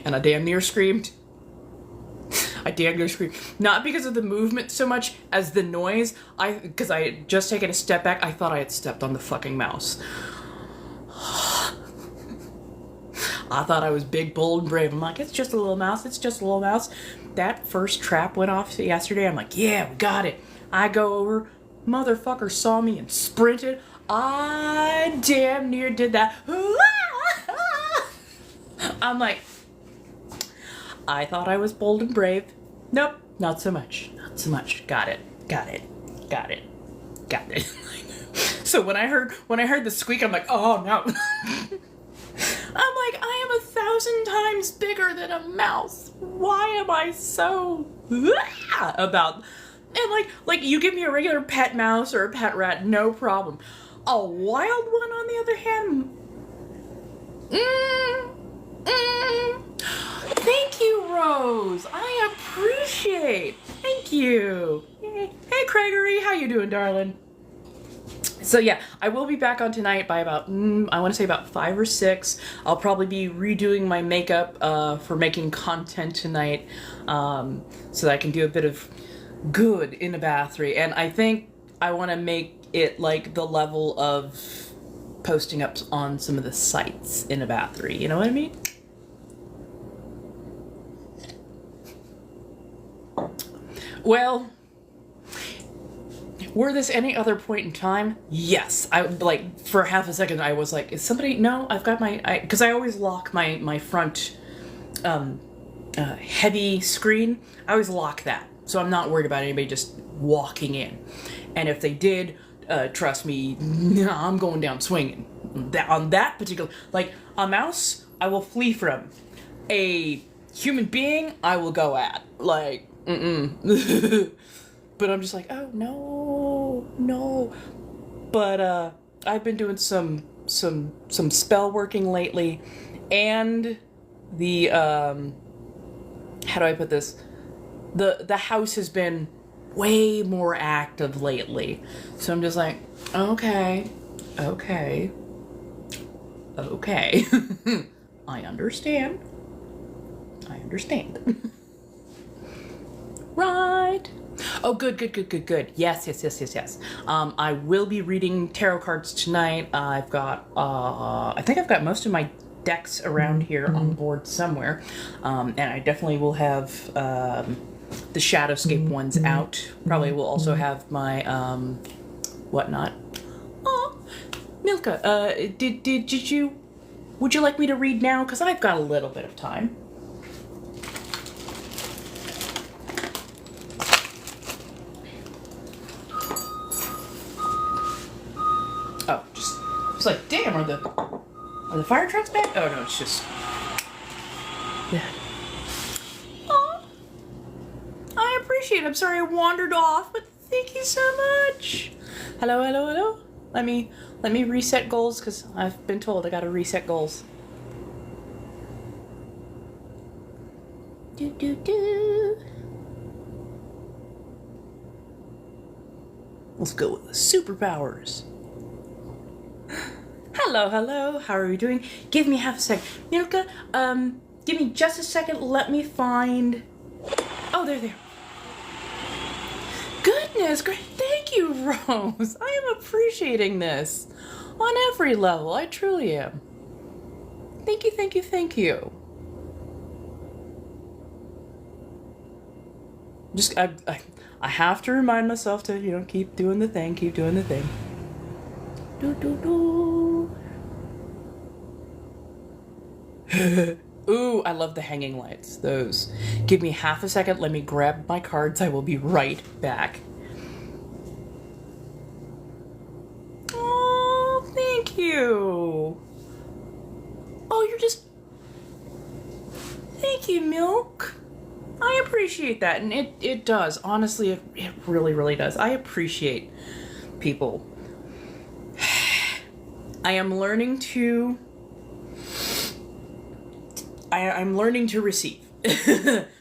And I damn near screamed. Not because of the movement so much as the noise. Because I had just taken a step back, I thought I had stepped on the fucking mouse. I thought I was big, bold, and brave. I'm like, it's just a little mouse. That first trap went off yesterday. I'm like, yeah, we got it. I go over. Motherfucker saw me and sprinted. I damn near did that. I'm like, I thought I was bold and brave. Nope, not so much. Got it. So when I heard the squeak, I'm like, oh no. I'm like, I am 1,000 times bigger than a mouse. Why am I so about And like you give me a regular pet mouse or a pet rat, no problem. A wild one, on the other hand, thank you, Rose. I appreciate. Thank you. Hey, Gregory, how you doing, darling? So yeah, I will be back on tonight by about, I want to say about 5 or 6. I'll probably be redoing my makeup for making content tonight, so that I can do a bit of good in a battery. And I think I want to make it like the level of posting up on some of the sites in a battery. You know what I mean? Well, were this any other point in time? Yes. I like for half a second I was like, is somebody? No, I've got my, because I always lock my front heavy screen. I always lock that, so I'm not worried about anybody just walking in. And if they did, trust me, I'm going down swinging. On that particular, like a mouse, I will flee from. A human being, I will go at. Like, But I'm just like, oh no. But I've been doing some spell working lately, and the how do I put this? The house has been way more active lately, so I'm just like, okay. I understand. Right. Oh, good. Yes. I will be reading tarot cards tonight. I've got, I think I've got most of my decks around here on board somewhere. And I definitely will have, the Shadowscape ones out. Probably will also have my, whatnot. Oh, Milka, would you like me to read now? Because I've got a little bit of time. Oh, just like, damn, are the fire trucks back? Oh no, it's just, yeah. Oh, I appreciate it. I'm sorry I wandered off, but thank you so much. Hello. Let me reset goals, because I've been told I gotta reset goals. Do. Let's go with the superpowers. Hello. How are you doing? Give me half a second. Milka, give me just a second. Let me find... Oh, there. Goodness, great. Thank you, Rose. I am appreciating this on every level. I truly am. Thank you. Just, I have to remind myself to, keep doing the thing. Do. Ooh, I love the hanging lights. Those. Give me half a second. Let me grab my cards. I will be right back. Oh, thank you. Oh, you're just... Thank you, Milk. I appreciate that, and it does. Honestly, it really does. I appreciate people. I am learning to... I'm learning to receive.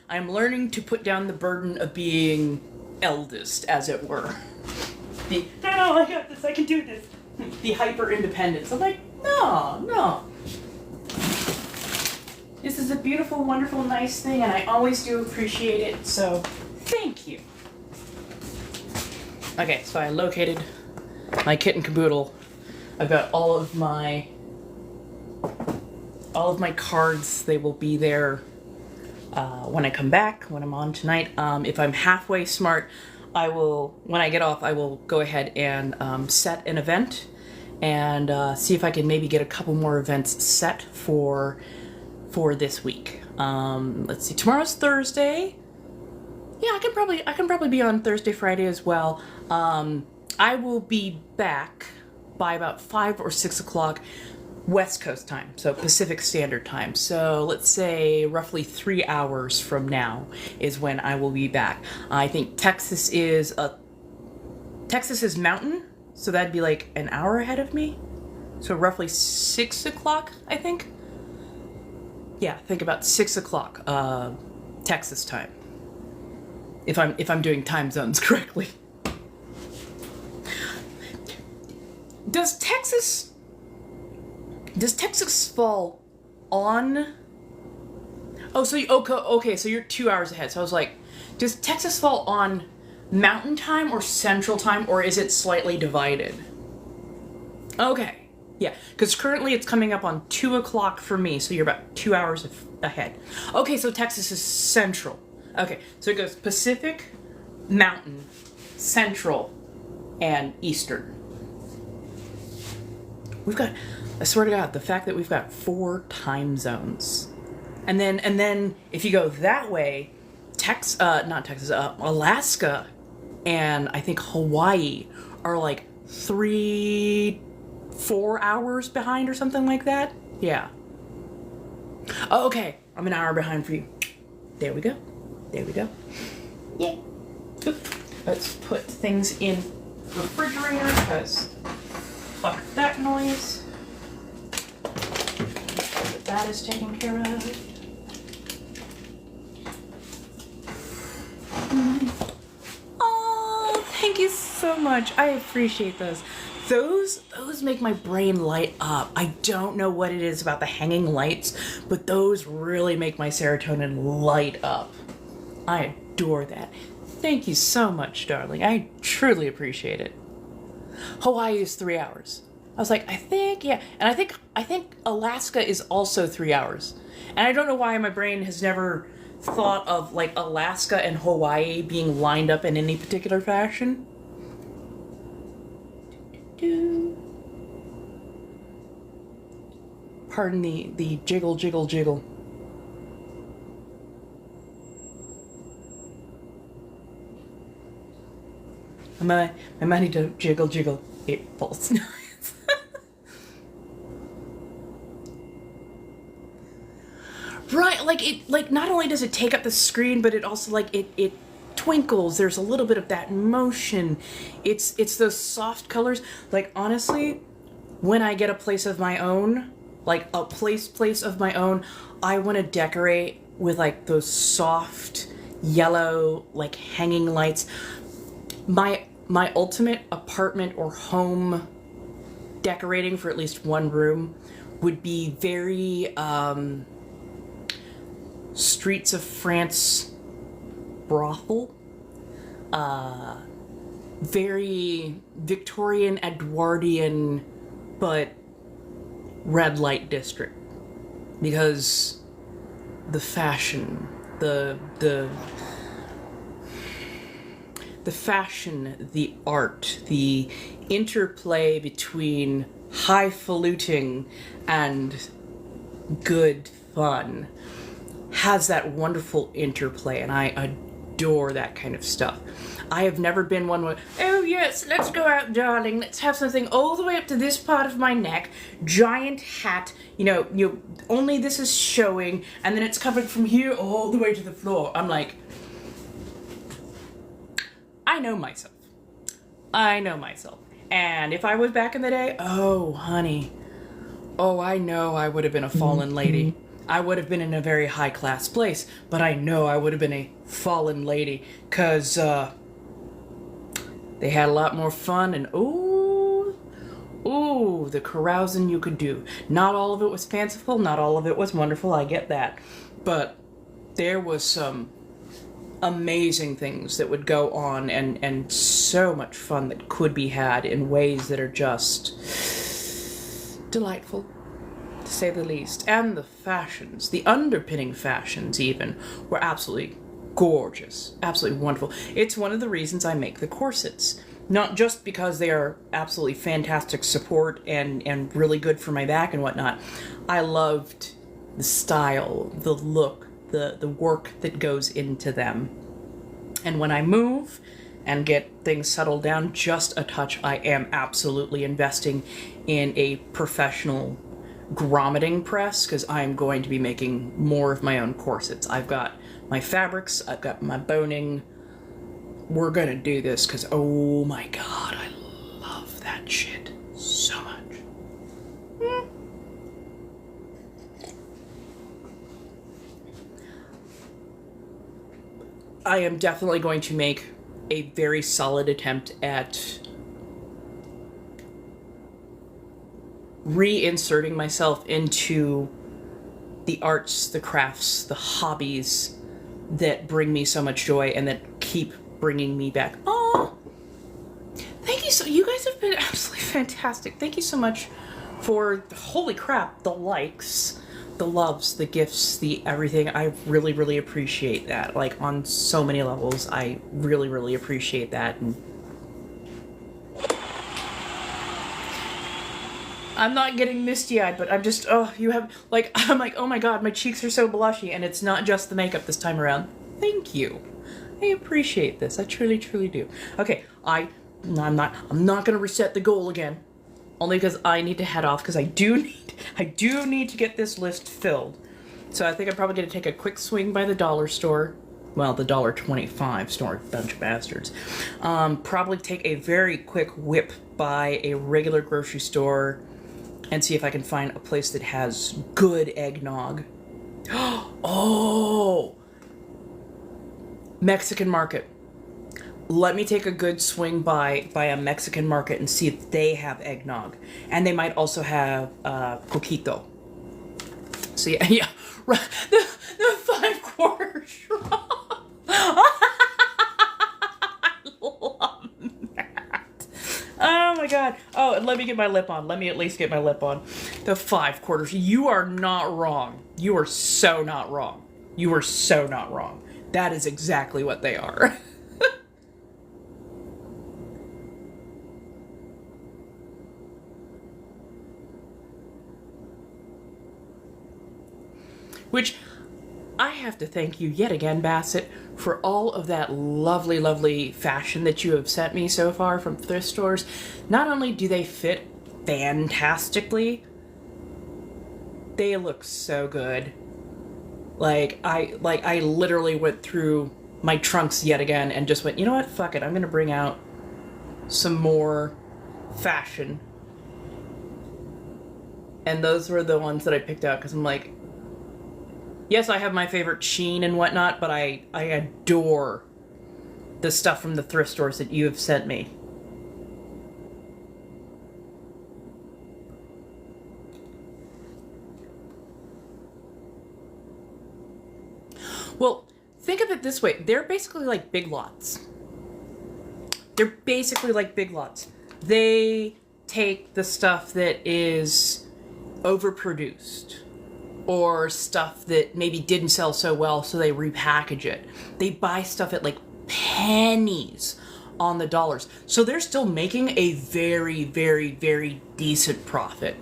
I'm learning to put down the burden of being eldest, as it were. No, I got this, I can do this. The hyper-independence. I'm like, no. This is a beautiful, wonderful, nice thing, and I always do appreciate it, so thank you. Okay, so I located my kit and caboodle. I've got all of my cards. They will be there when I come back, when I'm on tonight. If I'm halfway smart, when I get off, I will go ahead and set an event and see if I can maybe get a couple more events set for this week. Let's see, tomorrow's Thursday. Yeah, I can probably be on Thursday, Friday as well. I will be back by about 5 or 6 o'clock West Coast time, so Pacific Standard Time. So let's say roughly 3 hours from now is when I will be back. I think Texas is mountain, so that'd be like an hour ahead of me. So roughly 6 o'clock, I think. Yeah, think about 6 o'clock Texas time. If I'm doing time zones correctly. Does Texas fall on? Oh, so okay, so you're 2 hours ahead. So I was like, does Texas fall on Mountain Time or Central Time, or is it slightly divided? Okay, yeah, because currently it's coming up on 2 o'clock for me, so you're about 2 hours ahead. Okay, so Texas is Central. Okay, so it goes Pacific, Mountain, Central, and Eastern. We've got, I swear to God, the fact that we've got 4 time zones. And then if you go that way, Alaska and I think Hawaii are like 3-4 hours behind or something like that. Yeah. Oh, okay. I'm an hour behind for you. There we go. There we go. Yeah. Oop. Let's put things in the refrigerator because fuck that noise. That is taken care of. Oh, thank you so much. I appreciate those. Those make my brain light up. I don't know what it is about the hanging lights, but those really make my serotonin light up. I adore that. Thank you so much, darling. I truly appreciate it. Hawaii is 3 hours. I was like, I think, yeah. And I think Alaska is also 3 hours. And I don't know why my brain has never thought of like Alaska and Hawaii being lined up in any particular fashion. Pardon the jiggle, jiggle, jiggle. My money don't jiggle, jiggle. It falls. Right, like not only does it take up the screen, but it also like it twinkles. There's a little bit of that motion. It's those soft colors. Like honestly, when I get a place of my own, like a place of my own, I want to decorate with like those soft yellow like hanging lights. My ultimate apartment or home decorating for at least one room would be very Streets of France brothel. Very Victorian Edwardian, but red light district. Because the fashion, the fashion, the art, the interplay between highfalutin and good fun has that wonderful interplay, and I adore that kind of stuff. I have never been one where, oh yes, let's go out, darling, let's have something all the way up to this part of my neck, giant hat, only this is showing, and then it's covered from here all the way to the floor. I'm like, I know myself. And if I was back in the day, oh, honey, I know I would have been a fallen lady. I would have been in a very high-class place, but I know I would have been a fallen lady, because they had a lot more fun, and ooh, the carousing you could do. Not all of it was fanciful, not all of it was wonderful, I get that, but there was some amazing things that would go on, and so much fun that could be had in ways that are just delightful, to say the least. And the fashions, the underpinning fashions even, were absolutely gorgeous, absolutely wonderful. It's one of the reasons I make the corsets. Not just because they are absolutely fantastic support and really good for my back and whatnot. I loved the style, the look, the work that goes into them. And when I move and get things settled down just a touch, I am absolutely investing in a professional grommeting press because I'm going to be making more of my own corsets. I've got my fabrics, I've got my boning. We're gonna do this because, oh my god, I love that shit so much. I am definitely going to make a very solid attempt at reinserting myself into the arts, the crafts, the hobbies that bring me so much joy and that keep bringing me back. Oh, thank you so. You guys have been absolutely fantastic. Thank you so much for, holy crap, the likes, the loves, the gifts, the everything. I really, really appreciate that. Like, on so many levels, I really, really appreciate that. And I'm not getting misty-eyed, but I'm just, oh, you have, like, I'm like, oh my god, my cheeks are so blushy, and it's not just the makeup this time around. Thank you. I appreciate this. I truly, truly do. Okay, I'm not gonna reset the goal again. Only because I need to head off, because I do need to get this list filled. So I think I'm probably gonna take a quick swing by the dollar store. Well, the $1.25 store, bunch of bastards. Probably take a very quick whip by a regular grocery store and see if I can find a place that has good eggnog. Oh! Mexican market. Let me take a good swing by a Mexican market and see if they have eggnog. And they might also have coquito. So yeah. The 5/4 straw. I love that. Oh my god. Oh, and let me get my lip on. Let me at least get my lip on. The 5/4. You are not wrong. You are so not wrong. You are so not wrong. That is exactly what they are. Which, I have to thank you yet again, Bassett, for all of that lovely, lovely fashion that you have sent me so far from thrift stores. Not only do they fit fantastically, they look so good. Like I literally went through my trunks yet again and just went, you know what, fuck it, I'm gonna bring out some more fashion. And those were the ones that I picked out because I'm like, yes, I have my favorite sheen and whatnot, but I adore the stuff from the thrift stores that you have sent me. Well, think of it this way. They're basically like Big Lots. They're basically like Big Lots. They take the stuff that is overproduced or stuff that maybe didn't sell so well, so they repackage it. They buy stuff at like pennies on the dollars. So they're still making a very, very, very decent profit.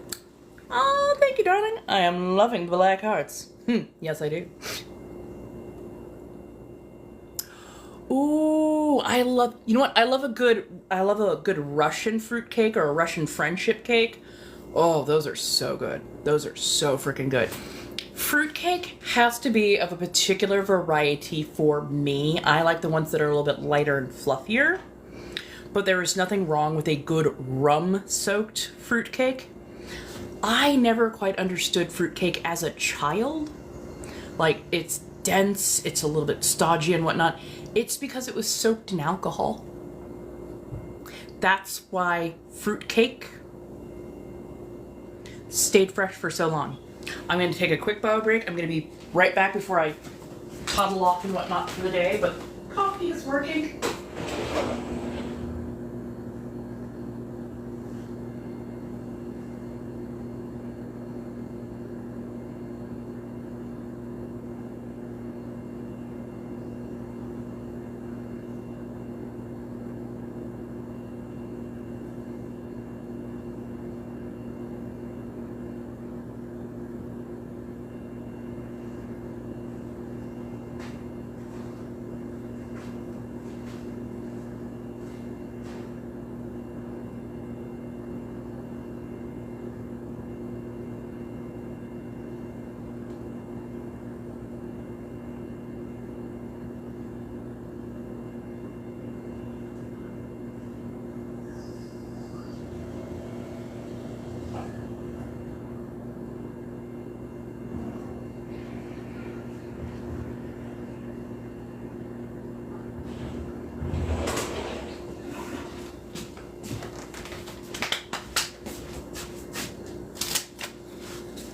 Oh, thank you, darling. I am loving the black hearts. Yes, I do. Ooh, I love, you know what? I love a good Russian fruit cake or a Russian friendship cake. Oh, those are so good. Those are so freaking good. Fruitcake has to be of a particular variety for me. I like the ones that are a little bit lighter and fluffier. But there is nothing wrong with a good rum-soaked fruitcake. I never quite understood fruitcake as a child. Like, it's dense, it's a little bit stodgy and whatnot. It's because it was soaked in alcohol. That's why fruitcake stayed fresh for so long. I'm going to take a quick bio break. I'm going to be right back before I toddle off and whatnot for the day, but coffee is working.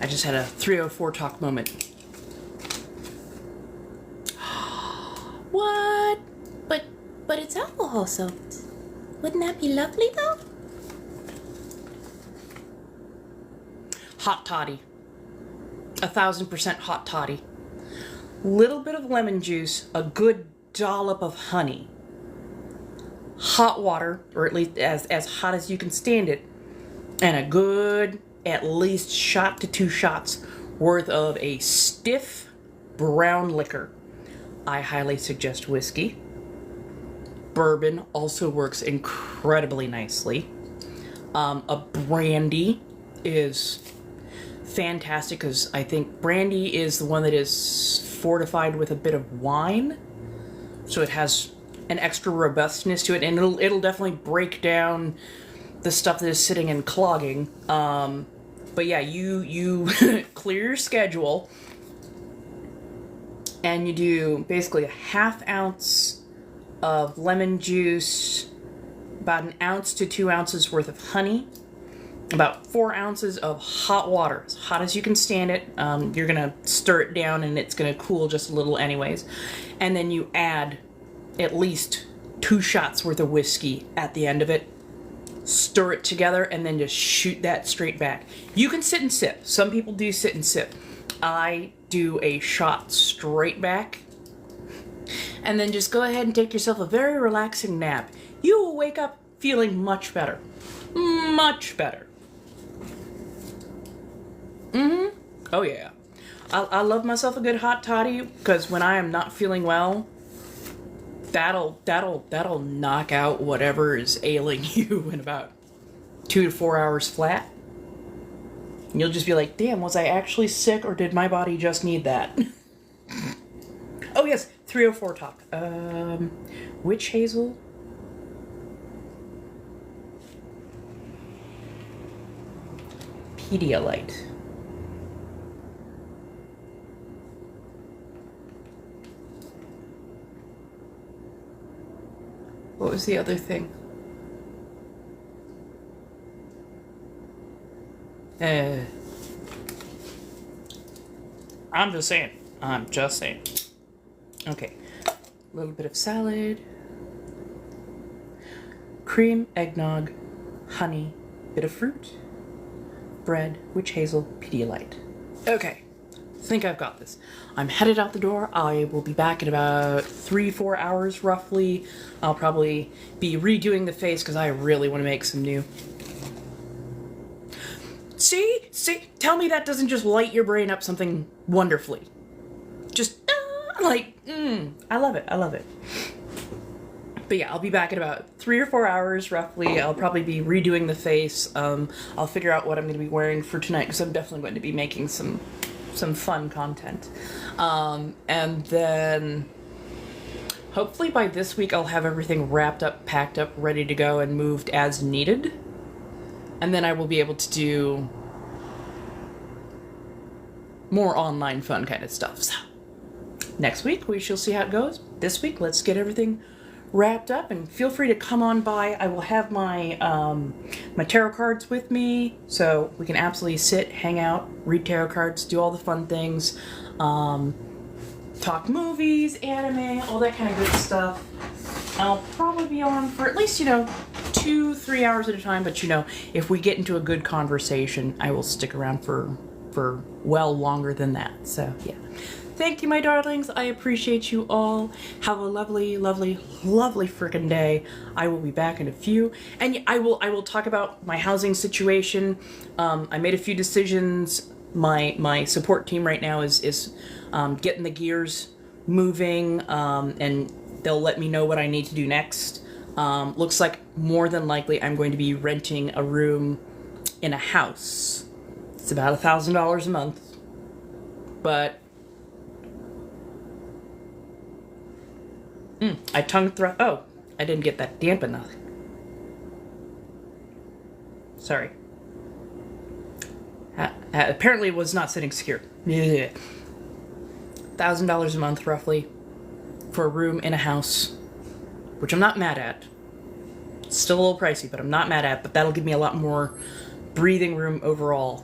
I just had a 304 talk moment. What? But it's alcohol soaked. Wouldn't that be lovely though? Hot toddy. 1000% hot toddy. Little bit of lemon juice, a good dollop of honey. Hot water, or at least as hot as you can stand it, and a good at least shot to 2 shots worth of a stiff brown liquor. I highly suggest whiskey. Bourbon also works incredibly nicely. A brandy is fantastic because I think brandy is the one that is fortified with a bit of wine, so it has an extra robustness to it, and it'll definitely break down the stuff that is sitting and clogging. But yeah, you clear your schedule, and you do basically a 1/2 ounce of lemon juice, about 1 ounce to 2 ounces worth of honey, about 4 ounces of hot water, as hot as you can stand it. You're gonna stir it down and it's gonna cool just a little anyways. And then you add at least 2 shots worth of whiskey at the end of it. Stir it together and then just shoot that straight back. You can sit and sip. Some people do sit and sip. I do a shot straight back. And then just go ahead and take yourself a very relaxing nap. You will wake up feeling much better. Much better. Oh yeah. I love myself a good hot toddy because when I am not feeling well, that'll knock out whatever is ailing you in about 2 to 4 hours flat. And you'll just be like, damn, was I actually sick or did my body just need that? Oh yes, 304 talk. Witch hazel? Pedialyte. What was the other thing? I'm just saying. Okay. A little bit of salad. Cream, eggnog, honey, bit of fruit, bread, witch hazel, Pedialyte. Okay. Think I've got this. I'm headed out the door. I will be back in about 3-4 hours roughly. I'll probably be redoing the face because I really want to make some new. See? Tell me that doesn't just light your brain up something wonderfully. Just, I love it. But yeah, I'll be back in about 3 or 4 hours roughly. I'll probably be redoing the face. I'll figure out what I'm going to be wearing for tonight because I'm definitely going to be making some fun content. And then hopefully by this week I'll have everything wrapped up, packed up, ready to go, and moved as needed. And then I will be able to do more online fun kind of stuff. So next week we shall see how it goes. This week, let's get everything wrapped up, and feel free to come on by. I will have my my tarot cards with me, so we can absolutely sit, hang out, read tarot cards, do all the fun things, talk movies, anime, all that kind of good stuff. I'll probably be on for at least 2-3 hours at a time, but if we get into a good conversation, I will stick around for well longer than that. So yeah. Thank you, my darlings. I appreciate you all. Have a lovely, lovely, lovely freaking day. I will be back in a few. And I will talk about my housing situation. I made a few decisions. My support team right now is getting the gears moving, and they'll let me know what I need to do next. Looks like more than likely I'm going to be renting a room in a house. It's about $1,000 a month. But I tongue thrust. Oh, I didn't get that damp enough. Sorry. Apparently it was not sitting secure. Yeah. $1,000 a month, roughly, for a room in a house, which I'm not mad at. It's still a little pricey, but I'm not mad at. But that'll give me a lot more breathing room overall.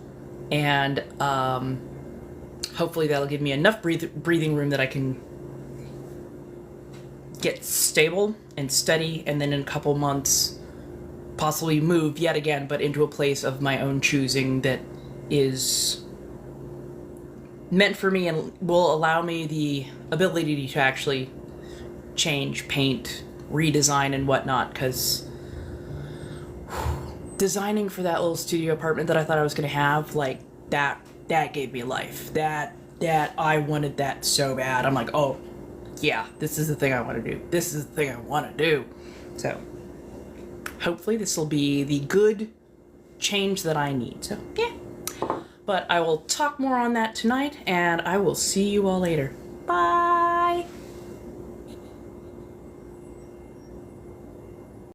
And hopefully that'll give me enough breathing room that I can get stable and steady, and then in a couple months possibly move yet again, but into a place of my own choosing that is meant for me and will allow me the ability to actually change, paint, redesign, and whatnot, because designing for that little studio apartment that I thought I was going to have, like, that gave me life. That I wanted that so bad. I'm like, oh, yeah, this is the thing I want to do. This is the thing I want to do. So, hopefully this will be the good change that I need. So, yeah. But I will talk more on that tonight, and I will see you all later. Bye!